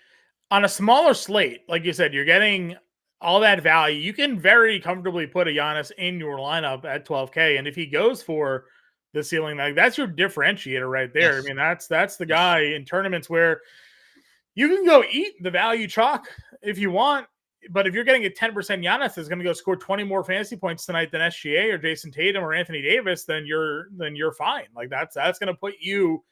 on a smaller slate, like you said, you're getting all that value, you can very comfortably put a Giannis in your lineup at 12K. And if he goes for the ceiling, like that's your differentiator right there. Yes. I mean, that's the guy in tournaments where you can go eat the value chalk if you want, but if you're getting a 10% Giannis is going to go score 20 more fantasy points tonight than SGA or Jason Tatum or Anthony Davis, then you're fine. Like that's going to put you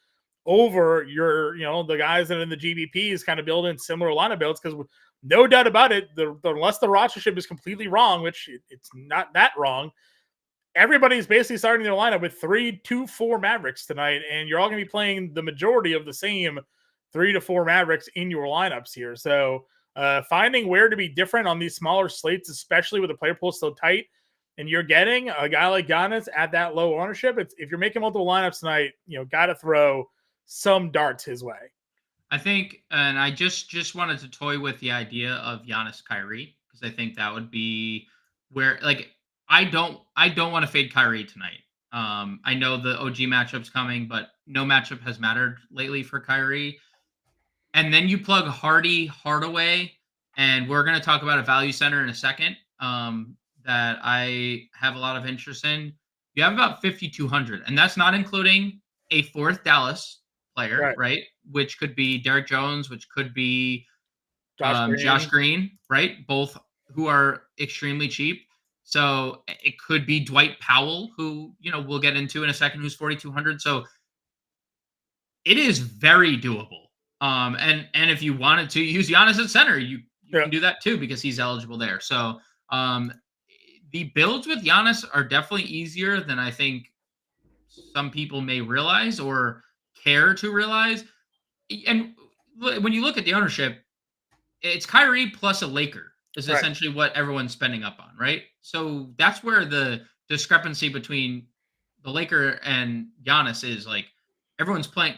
over your, the guys that are in the GBPs kind of building similar lineup builds, because no doubt about it, unless the rostership is completely wrong, which it's not that wrong, everybody's basically starting their lineup with 3, 2, 4 Mavericks tonight, and you're all going to be playing the majority of the same 3 to 4 Mavericks in your lineups here. So finding where to be different on these smaller slates, especially with the player pool so tight, and you're getting a guy like Giannis at that low ownership, if you're making multiple lineups tonight, got to throw some darts his way. I think, and I just wanted to toy with the idea of Giannis Kyrie, because I think that would be where, like, I don't want to fade Kyrie tonight. I know the OG matchup's coming, but no matchup has mattered lately for Kyrie. And then you plug Hardaway, and we're going to talk about a value center in a second that I have a lot of interest in. You have about 5,200, and that's not including a fourth Dallas player, right? Which could be Derek Jones, which could be Josh Green, right? Both who are extremely cheap. So it could be Dwight Powell, who, we'll get into in a second, who's 4,200. So it is very doable. And if you wanted to use Giannis at center, you can do that too, because he's eligible there. So the builds with Giannis are definitely easier than I think some people may realize or care to realize. And when you look at the ownership, it's Kyrie plus a Laker is essentially what everyone's spending up on, right? So that's where the discrepancy between the Laker and Giannis is. Like, everyone's playing.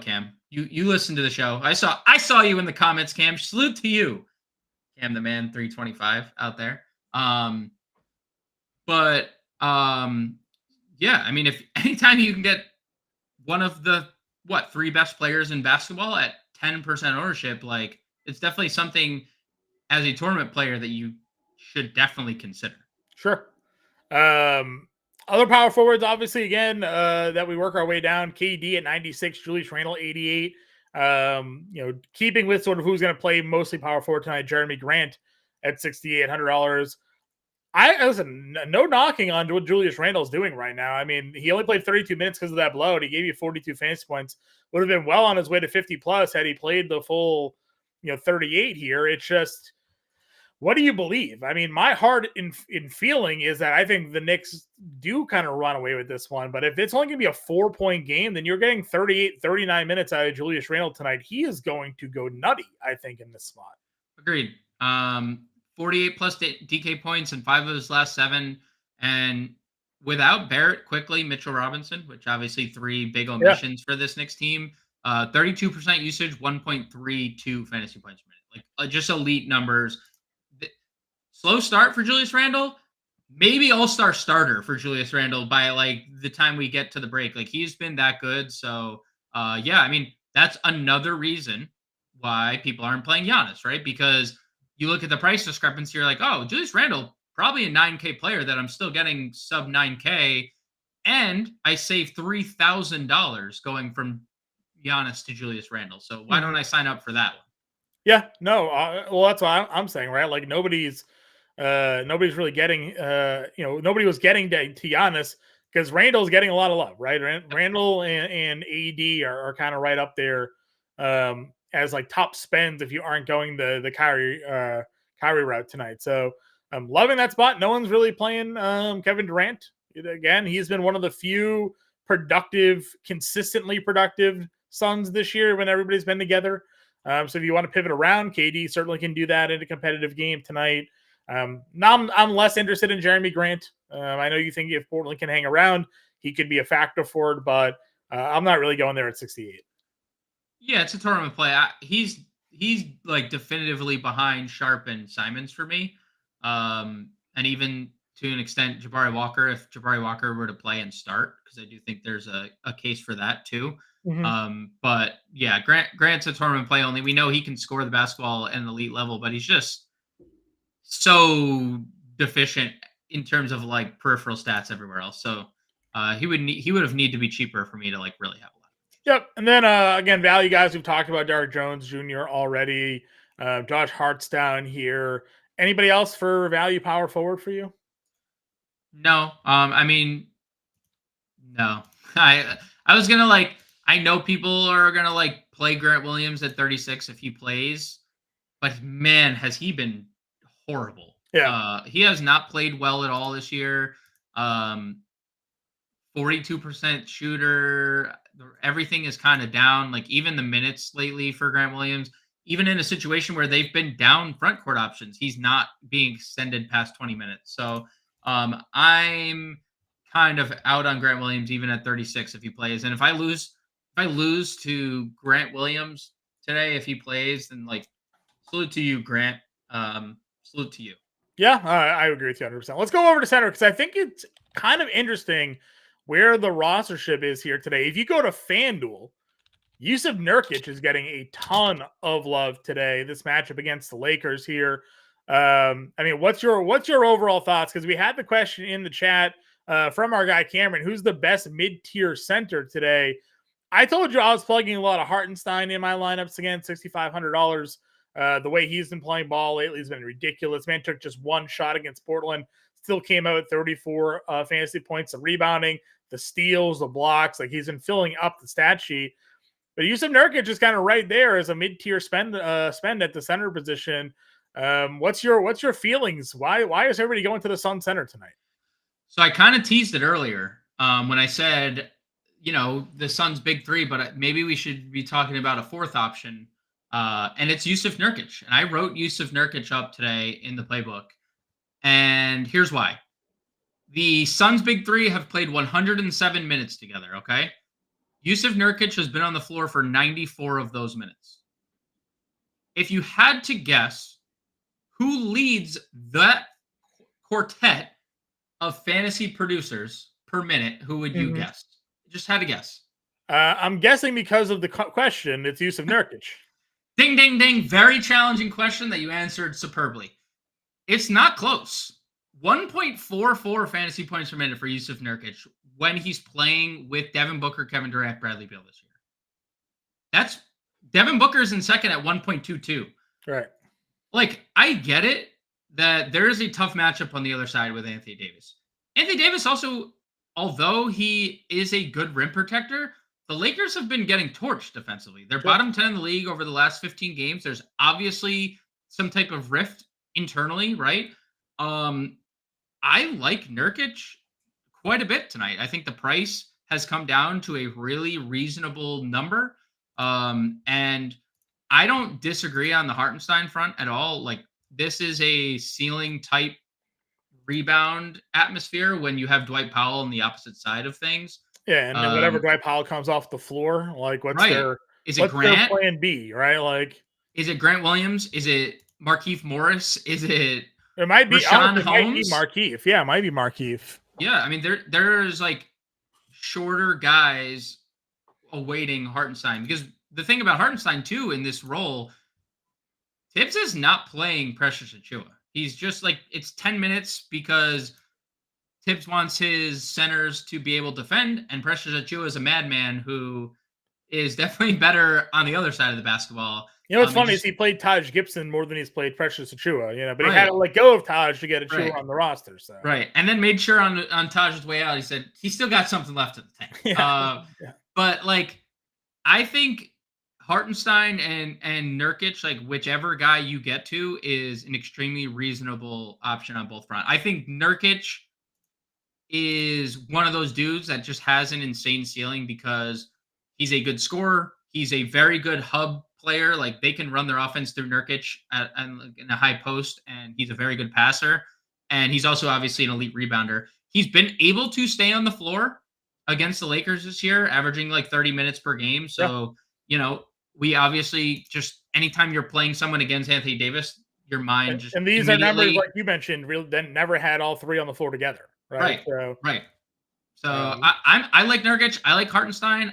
Cam, you listen to the show. I saw you in the comments, Cam. Salute to you, Cam, the man, 325 out there. Yeah, I mean, if anytime you can get one of the three best players in basketball at 10% ownership, like, it's definitely something as a tournament player that you should definitely consider. Sure. Other power forwards, obviously, again, that we work our way down. KD at 96, Julius Randle 88. Keeping with sort of who's going to play mostly power forward tonight, Jeremy Grant at $6,800. Listen, no knocking on what Julius Randle's doing right now. I mean, he only played 32 minutes because of that blowout. He gave you 42 fantasy points. Would have been well on his way to 50 plus had he played the full, 38 here. It's just, what do you believe? I mean, my heart in feeling is that I think the Knicks do kind of run away with this one. But if it's only going to be a 4-point game, then you're getting 38, 39 minutes out of Julius Randle tonight. He is going to go nutty, I think, in this spot. Agreed. 48 plus DK points in 5 of his last 7. And without Barrett, quickly, Mitchell Robinson, which obviously 3 big omissions for this Knicks team. 32% usage, 1.32 fantasy points per minute. Like, just elite numbers. Slow start for Julius Randle, maybe all-star starter for Julius Randle by like the time we get to the break. Like, he's been that good. So yeah, I mean, that's another reason why people aren't playing Giannis, right? Because you look at the price discrepancy, you're like, oh, Julius Randle, probably a 9K player that I'm still getting sub 9K. And I save $3,000 going from Giannis to Julius Randle. So why don't I sign up for that one? Yeah, no. Well, that's what I'm saying, right? Like, nobody's really getting, nobody was getting to Giannis because Randle's getting a lot of love, right? Randle and AD are kind of right up there as like top spends if you aren't going the Kyrie route tonight. So I'm loving that spot. No one's really playing Kevin Durant. Again, he's been one of the few consistently productive Suns this year when everybody's been together. So if you want to pivot around, KD certainly can do that in a competitive game tonight. Now I'm less interested in Jeremy Grant. I know you think if Portland can hang around, he could be a factor for it, but I'm not really going there at 68. Yeah, it's a tournament play. He's like definitively behind Sharp and Simons for me. And even to an extent, Jabari Walker, if Jabari Walker were to play and start, because I do think there's a case for that too. Mm-hmm. But yeah, Grant's a tournament play only. We know he can score the basketball at an elite level, but he's just so deficient in terms of like peripheral stats everywhere else. So he would have need to be cheaper for me to like really have a lot. Yep. And then again, value guys, we've talked about Derek Jones Jr. already. Josh Hart's down here. Anybody else for value power forward for you? No. I mean, no. I was gonna like. I know people are gonna like play Grant Williams at 36 if he plays, but man, has he been horrible. Yeah. He has not played well at all this year. 42% shooter. Everything is kind of down. Like, even the minutes lately for Grant Williams, even in a situation where they've been down front court options, he's not being extended past 20 minutes. So I'm kind of out on Grant Williams even at 36 if he plays. And if I lose to Grant Williams today, if he plays, then like, salute to you, Grant. Salute to you. Yeah, I agree with you 100%. Let's go over to center because I think it's kind of interesting where the rostership is here today. If you go to FanDuel, Yusuf Nurkic is getting a ton of love today. This matchup against the Lakers here. I mean, what's your overall thoughts? Because we had the question in the chat from our guy Cameron, who's the best mid-tier center today? I told you I was plugging a lot of Hartenstein in my lineups again, $6,500. The way he's been playing ball lately has been ridiculous. Man took just one shot against Portland, still came out with 34 fantasy points, the rebounding, the steals, the blocks. Like he's been filling up the stat sheet. But Yusuf Nurkic is kind of right there as a mid-tier spend at the center position. What's your feelings? Why is everybody going to the Sun Center tonight? So I kind of teased it earlier when I said, the Suns' big three, but maybe we should be talking about a fourth option, and it's Yusuf Nurkic. And I wrote Yusuf Nurkic up today in the playbook, and here's why. The Suns' big three have played 107 minutes together, okay? Yusuf Nurkic has been on the floor for 94 of those minutes. If you had to guess who leads that quartet of fantasy producers per minute, who would you guess? Just had to guess. I'm guessing because of the question, it's Yusuf Nurkic. Ding, ding, ding. Very challenging question that you answered superbly. It's not close. 1.44 fantasy points per minute for Yusuf Nurkic when he's playing with Devin Booker, Kevin Durant, Bradley Beal this year. That's Devin Booker's in second at 1.22. Right. Like, I get it that there is a tough matchup on the other side with Anthony Davis. Anthony Davis also, although he is a good rim protector, the Lakers have been getting torched defensively. They're bottom 10 in the league over the last 15 games. There's obviously some type of rift internally, right? I like Nurkic quite a bit tonight. I think the price has come down to a really reasonable number. And I don't disagree on the Hartenstein front at all. Like, this is a ceiling type rebound atmosphere when you have Dwight Powell on the opposite side of things. Yeah, and then whenever Dwight Powell comes off the floor, like what's their plan B, right? Like, is it Grant Williams? Is it Markieff Morris? Is it might be Rashawn Holmes? Might be Markieff. Yeah, it might be Markieff. Yeah, I mean there's like shorter guys awaiting Hartenstein, because the thing about Hartenstein too in this role, Tibbs is not playing Precious Achiuwa. He's just like, it's 10 minutes because Tibbs wants his centers to be able to defend, and Precious Achiuwa is a madman who is definitely better on the other side of the basketball. You know what's funny is he played Taj Gibson more than he's played Precious Achiuwa, but he had to let go of Taj to get Achiuwa on the roster. So and then made sure on Taj's way out, he said he's still got something left in the tank. But like, I think Hartenstein and Nurkic, like whichever guy you get to, is an extremely reasonable option on both fronts. I think Nurkic is one of those dudes that just has an insane ceiling because he's a good scorer. He's a very good hub player. Like, they can run their offense through Nurkic in a high post, and he's a very good passer. And he's also obviously an elite rebounder. He's been able to stay on the floor against the Lakers this year, averaging like 30 minutes per game. So, we obviously just, anytime you're playing someone against Anthony Davis, your mind just and these are numbers, like you mentioned, then never had all three on the floor together. Right. So I like Nurkic. I like Hartenstein.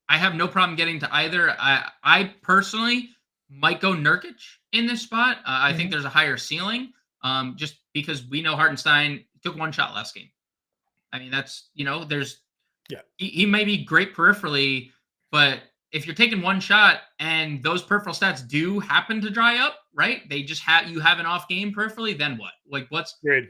I have no problem getting to either. I personally might go Nurkic in this spot. I think there's a higher ceiling, just because we know Hartenstein took one shot last game. I mean, that's, he may be great peripherally, but if you're taking one shot and those peripheral stats do happen to dry up, right? They just you have an off game peripherally, then what? Like, what's good?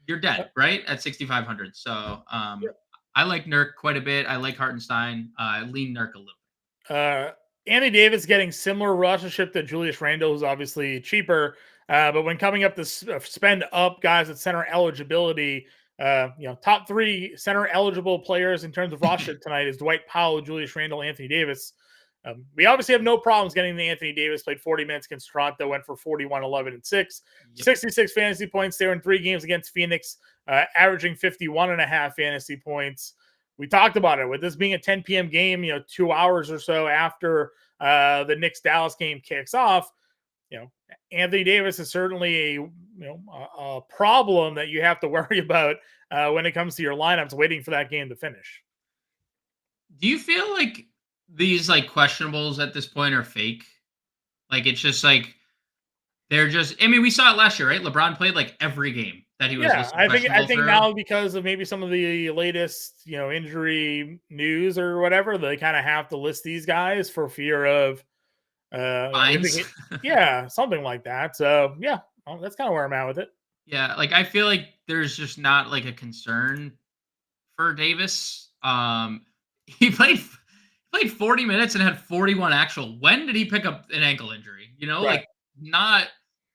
You're dead, right? At 6,500. So I like Nurk quite a bit. I like Hartenstein. I lean Nurk a little. Anthony Davis getting similar rostership to Julius Randle, who's obviously cheaper. But when coming up to spend up guys at center eligibility, top three center eligible players in terms of roster tonight is Dwight Powell, Julius Randle, Anthony Davis. We obviously have no problems getting the Anthony Davis. Played 40 minutes against Toronto, went for 41, 11, and 6. 66 fantasy points there in 3 games against Phoenix, averaging 51.5 fantasy points. We talked about it with this being a 10 p.m. game, 2 hours or so after the Knicks-Dallas game kicks off. Anthony Davis is certainly a problem that you have to worry about when it comes to your lineups waiting for that game to finish. Do you feel like these like questionables at this point are fake? Like it's just like they're just. I mean, we saw it last year, right? LeBron played like every game that he was Yeah, listed I questionable think through. now because of maybe some of the latest injury news or whatever, they kind of have to list these guys for fear of Fines. yeah, something like that. So yeah, that's kind of where I'm at with it. Yeah, like I feel like there's just not like a concern for Davis. He played 40 minutes and had 41 actual. When did he pick up an ankle injury? Right. Like not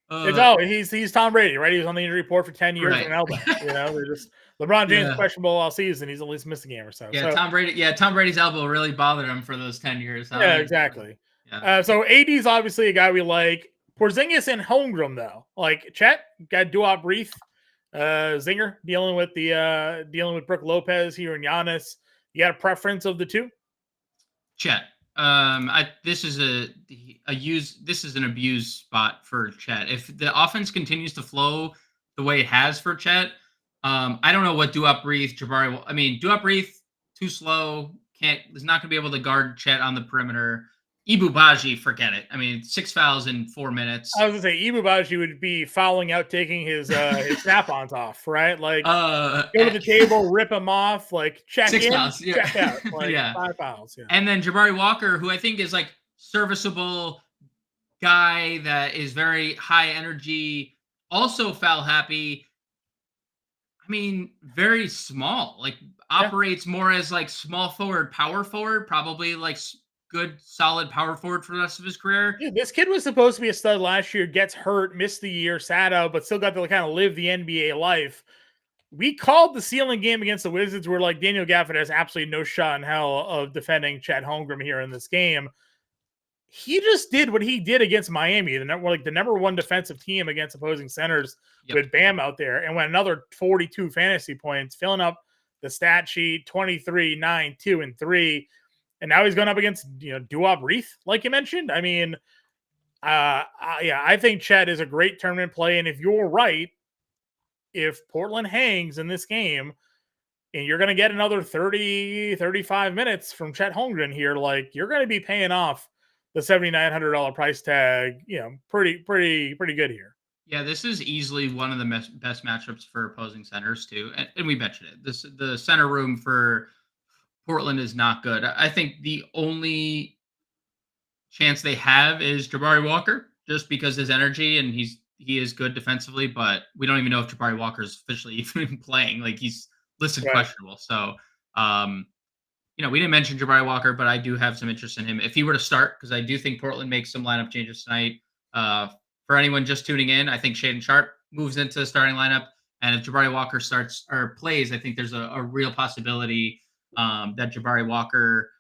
He's Tom Brady, right? He was on the injury report for 10 years with right. an elbow. They're just LeBron James Yeah. questionable all season. He's at least missed a game or so. Yeah, So Tom Brady. Yeah, Tom Brady's elbow really bothered him for those 10 years. Huh? yeah, exactly. Yeah. So AD is obviously a guy we like. Porzingis and Holmgren though, like Chet got Duop Reith, Zinger dealing with Brook Lopez here and Giannis. You got a preference of the two? Chet. This is an abused spot for Chet. If the offense continues to flow the way it has for Chet, I don't know what Duop Reith, Jabari. I mean, Duop Reith too slow. Is not going to be able to guard Chet on the perimeter. Ibu Baji, forget it. I mean, 6 fouls in 4 minutes. I was gonna say Ibu Baji would be fouling out, taking his snap-ons off, right? Like go to the table, rip them off, like check 6 in, fouls, yeah. check out, like Yeah. 5 fouls. Yeah. And then Jabari Walker, who I think is like serviceable guy that is very high energy, also foul happy. I mean, very small, like operates more as like small forward, power forward, probably like good, solid power forward for the rest of his career. Dude, this kid was supposed to be a stud last year, gets hurt, missed the year, sat out, but still got to kind of live the NBA life. We called the ceiling game against the Wizards where like Daniel Gafford has absolutely no shot in hell of defending Chet Holmgren here in this game. He just did what he did against Miami, the number one defensive team against opposing centers with Bam out there, and went another 42 fantasy points, filling up the stat sheet 23, 9, 2, and 3. And now he's going up against Duop Reith, like you mentioned. I mean, I think Chet is a great tournament play, and if you're right, if Portland hangs in this game, and you're going to get another 30, 35 minutes from Chet Holmgren here, like you're going to be paying off the $7,900 price tag, pretty good here. Yeah, this is easily one of the best matchups for opposing centers too, and we mentioned it. The center room for Portland is not good. I think the only chance they have is Jabari Walker, just because his energy and he is good defensively, but we don't even know if Jabari Walker is officially even playing. Like he's listed questionable. So, we didn't mention Jabari Walker, but I do have some interest in him if he were to start, because I do think Portland makes some lineup changes tonight. For anyone just tuning in, I think Shaedon Sharpe moves into the starting lineup, and if Jabari Walker starts or plays, I think there's a real possibility that Jabari Walker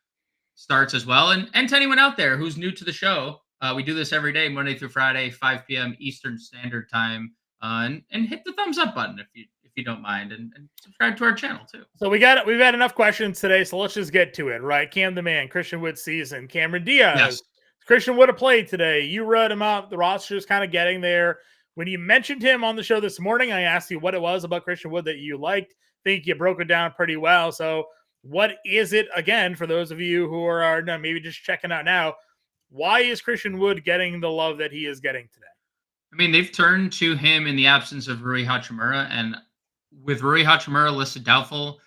starts as well. And to anyone out there who's new to the show, we do this every day, Monday through Friday, 5 p.m. Eastern Standard Time. And hit the thumbs up button if you don't mind, and subscribe to our channel too. So we've had enough questions today, so let's just get to it, right? Cam the Man, Christian Wood season, Cameron Diaz. Yes. Christian Wood have played today. You read him up. The roster's kind of getting there. When you mentioned him on the show this morning, I asked you what it was about Christian Wood that you liked. I think you broke it down pretty well. So what is it, again, for those of you who are maybe just checking out now, why is Christian Wood getting the love that he is getting today? I mean, they've turned to him in the absence of Rui Hachimura, and with Rui Hachimura listed doubtful,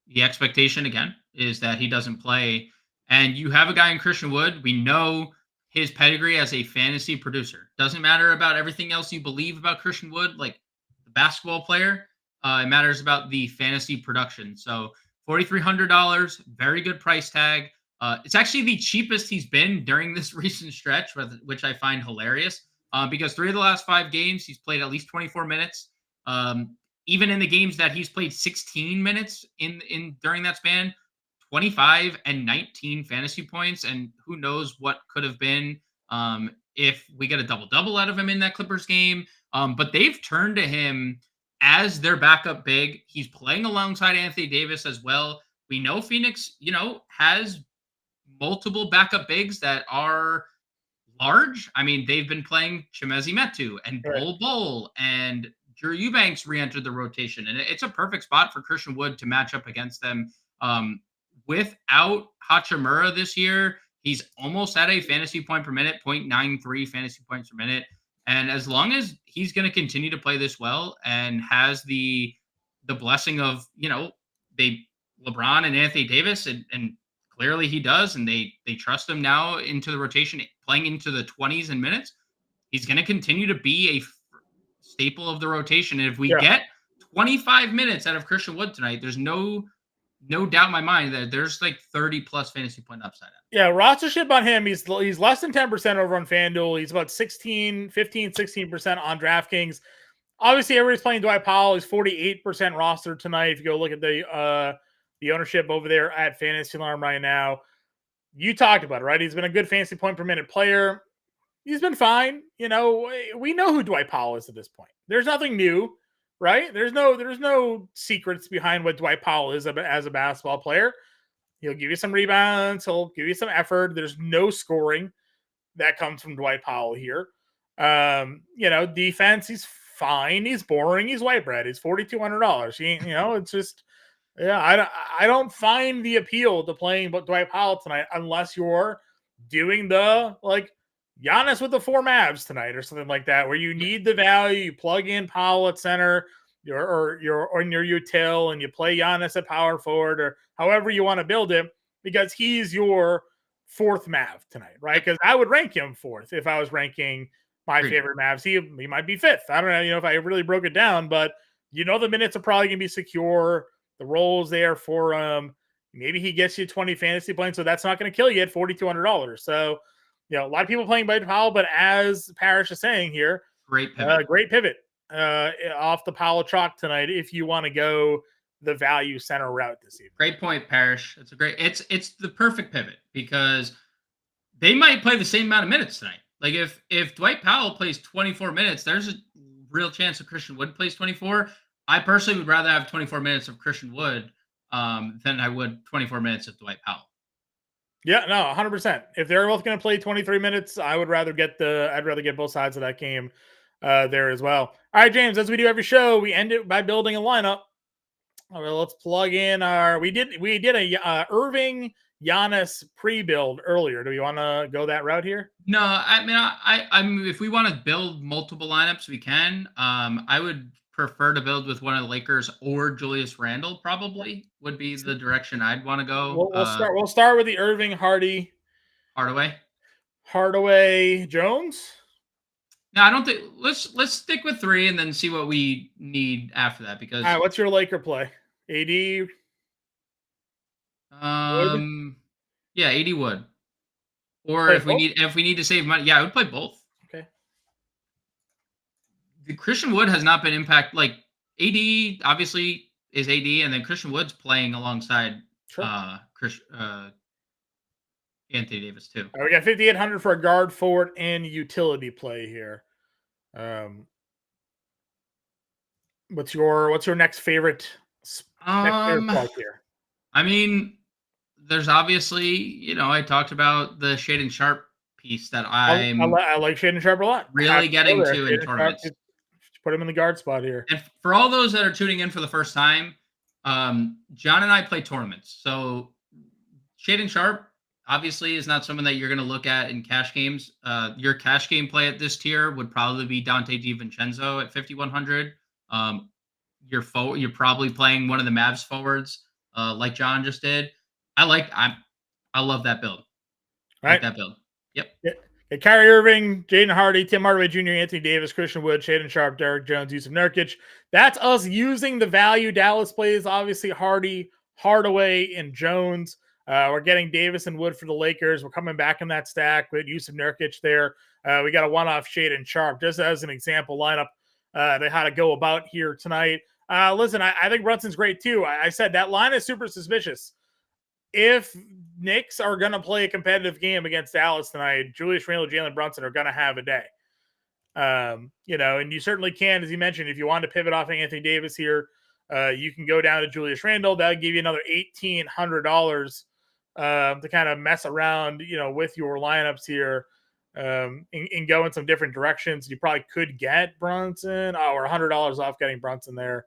the expectation, again, is that he doesn't play. And you have a guy in Christian Wood. We know his pedigree as a fantasy producer. Doesn't matter about everything else you believe about Christian Wood, like the basketball player. It matters about the fantasy production. So $4,300, very good price tag. It's actually the cheapest he's been during this recent stretch, which I find hilarious. Because 3 of the last 5 games, he's played at least 24 minutes. Even in the games that he's played 16 minutes in during that span, 25 and 19 fantasy points. And who knows what could have been if we get a double-double out of him in that Clippers game. But they've turned to him as their backup big. He's playing alongside Anthony Davis as well. We know Phoenix, has multiple backup bigs that are large. I mean, they've been playing Chimezi Metu and Bol and Drew Eubanks re-entered the rotation. And it's a perfect spot for Christian Wood to match up against them. Without Hachimura this year, he's almost at a fantasy point per minute, 0.93 fantasy points per minute. And as long as he's going to continue to play this well and has the blessing of, LeBron and Anthony Davis, and clearly he does, and they trust him now into the rotation, playing into the 20s in minutes, he's going to continue to be a staple of the rotation. And if we get 25 minutes out of Christian Wood tonight, there's no doubt in my mind that there's like 30 plus fantasy point upside. Yeah, rostership on him, he's less than 10% over on FanDuel. He's about 16% on DraftKings. Obviously, everybody's playing Dwight Powell. He's 48% roster tonight. If you go look at the ownership over there at Fantasy Alarm right now, you talked about it, right? He's been a good fantasy point per minute player. He's been fine. We know who Dwight Powell is at this point. There's nothing new, right? There's no secrets behind what Dwight Powell is as a basketball player. He'll give you some rebounds. He'll give you some effort. There's no scoring that comes from Dwight Powell here. Defense, he's fine. He's boring. He's white bread. He's $4,200. It's just, I don't find the appeal to playing Dwight Powell tonight unless you're doing the Giannis with the 4 Mavs tonight or something like that, where you need the value. You plug in Powell at center, you're on your util, and you play Giannis at power forward, or however you want to build it, because he's your 4th Mav tonight, right? Because I would rank him 4th if I was ranking my favorite Mavs. He might be 5th. I don't know, if I really broke it down, but the minutes are probably going to be secure. The roles there for maybe he gets you 20 fantasy points, so that's not going to kill you at $4,200. So, a lot of people playing by Powell, but as Parrish is saying here, great pivot off the Powell chalk tonight if you want to go the value center route this evening. Great point, Parrish. It's the perfect pivot because they might play the same amount of minutes tonight. Like if Dwight Powell plays 24 minutes, there's a real chance that Christian Wood plays 24. I personally would rather have 24 minutes of Christian Wood than I would 24 minutes of Dwight Powell. Yeah, no, 100%. If they're both going to play 23 minutes, I'd rather get both sides of that game there as well. All right, James, as we do every show, we end it by building a lineup. All right, let's plug in we did a Irving Giannis pre-build earlier. Do you want to go that route here? No, I mean, if we want to build multiple lineups, we can. I would prefer to build with one of the Lakers or Julius Randle. Probably would be the direction I'd want to go. We'll start with the Irving Hardaway Jones. No, I don't think. Let's stick with 3 and then see what we need after that. Because all right, what's your Laker play? AD. Wood? Yeah, AD Wood. Or if we need to save money, I would play both. Okay. The Christian Wood has not been impacted. Like AD obviously is AD, and then Christian Wood's playing alongside Anthony Davis too. All right, we got 5,800 for a guard, forward, and utility play here. What's your next favorite play here? I mean, there's obviously, I talked about the Shaedon Sharpe piece that I like Shaedon Sharpe a lot. Really getting to in tournaments. Put him in the guard spot here. And for all those that are tuning in for the first time, John and I play tournaments. So Shaedon Sharpe obviously is not someone that you're going to look at in cash games. Your cash game play at this tier would probably be Dante DiVincenzo at 5,100. You're probably playing one of the Mavs forwards, like John just did. I love that build. Right. That build. Yep. Yeah. Kyrie Irving, Jaden Hardy, Tim Hardaway Jr., Anthony Davis, Christian Wood, Shaedon Sharpe, Derek Jones, Yusuf Nurkic. That's us using the value Dallas plays. Obviously, Hardy, Hardaway, and Jones. We're getting Davis and Wood for the Lakers. We're coming back in that stack with Yusuf Nurkic there. We got a one-off Shaedon Sharpe, just as an example lineup they had to go about here tonight. Listen, I think Brunson's great too. I said that line is super suspicious. If Knicks are going to play a competitive game against Dallas tonight, Julius Randle, Jalen Brunson are going to have a day. And you certainly can, as you mentioned, if you want to pivot off Anthony Davis here, you can go down to Julius Randle. That'll give you another $1,800 to kind of mess around, with your lineups here. and go in some different directions. You probably could get Brunson or $100 off getting Brunson there.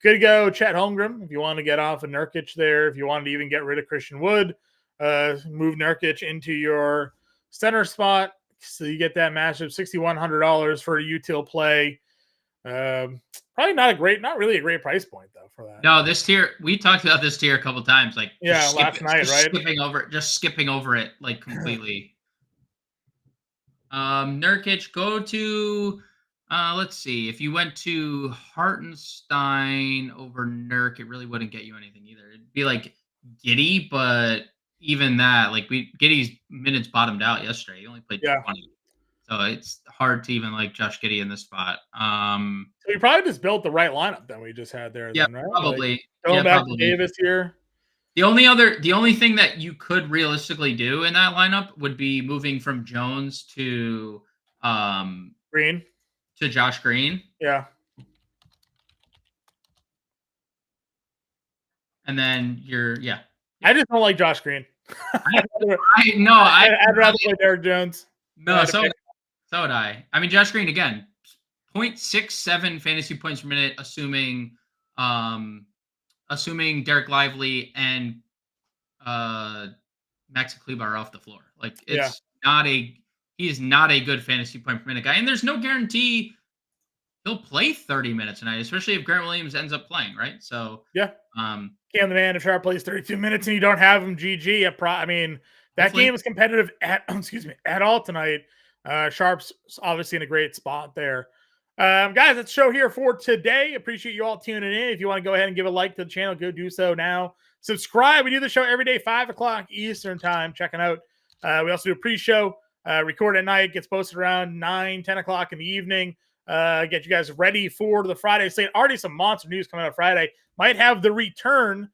Good to go Chet Holmgren if you want to get off of Nurkic there. If you wanted to even get rid of Christian Wood, move Nurkic into your center spot. So you get that matchup, $6,100 for a util play. Probably not really a great price point though for that. No, this tier, we talked about this tier a couple times. Like, last night, right? Skipping over it like completely. Nurkic, go to let's see. If you went to Hartenstein over Nurk, it really wouldn't get you anything either. It'd be like Giddey, but even that, like Giddey's minutes bottomed out yesterday. He only played 20. So it's hard to even like Josh Giddey in this spot. So you probably just built the right lineup that we just had there. Yeah, then, right? probably. Like, going back to Davis here. The only thing that you could realistically do in that lineup would be moving from Jones to Green. To Josh Green. Yeah. And then I just don't like Josh Green. I'd rather play Derek Jones. No, so would I. I mean, Josh Green again, 0.67 fantasy points per minute, assuming Derek Lively and Max Kleber are off the floor. Like he is not a good fantasy point per minute guy, and there's no guarantee he'll play 30 minutes tonight, especially if Grant Williams ends up playing, right? So Cam the Man, if Sharp plays 32 minutes and you don't have him, GG. I mean, that game is competitive at all tonight. Sharp's obviously in a great spot there. Guys, that's the show here for today. Appreciate you all tuning in. If you want to go ahead and give a like to the channel, go do so now. Subscribe. We do the show every day, 5 o'clock Eastern time. Checking out. We also do a pre-show. Record at night. Gets posted around 9, 10 o'clock in the evening. Get you guys ready for the Friday slate. Already some monster news coming out Friday. Might have the return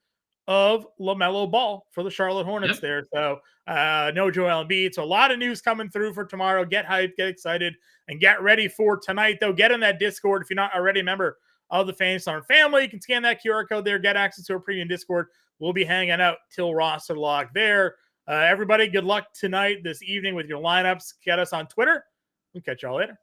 of LaMelo Ball for the Charlotte Hornets there. So no Joel Embiid. So a lot of news coming through for tomorrow. Get hyped, get excited, and get ready for tonight, though. Get in that Discord. If you're not already a member of the Fantasy Farm family, you can scan that QR code there, get access to our premium Discord. We'll be hanging out till roster log there. Everybody, good luck tonight, this evening with your lineups. Get us on Twitter. We'll catch y'all later.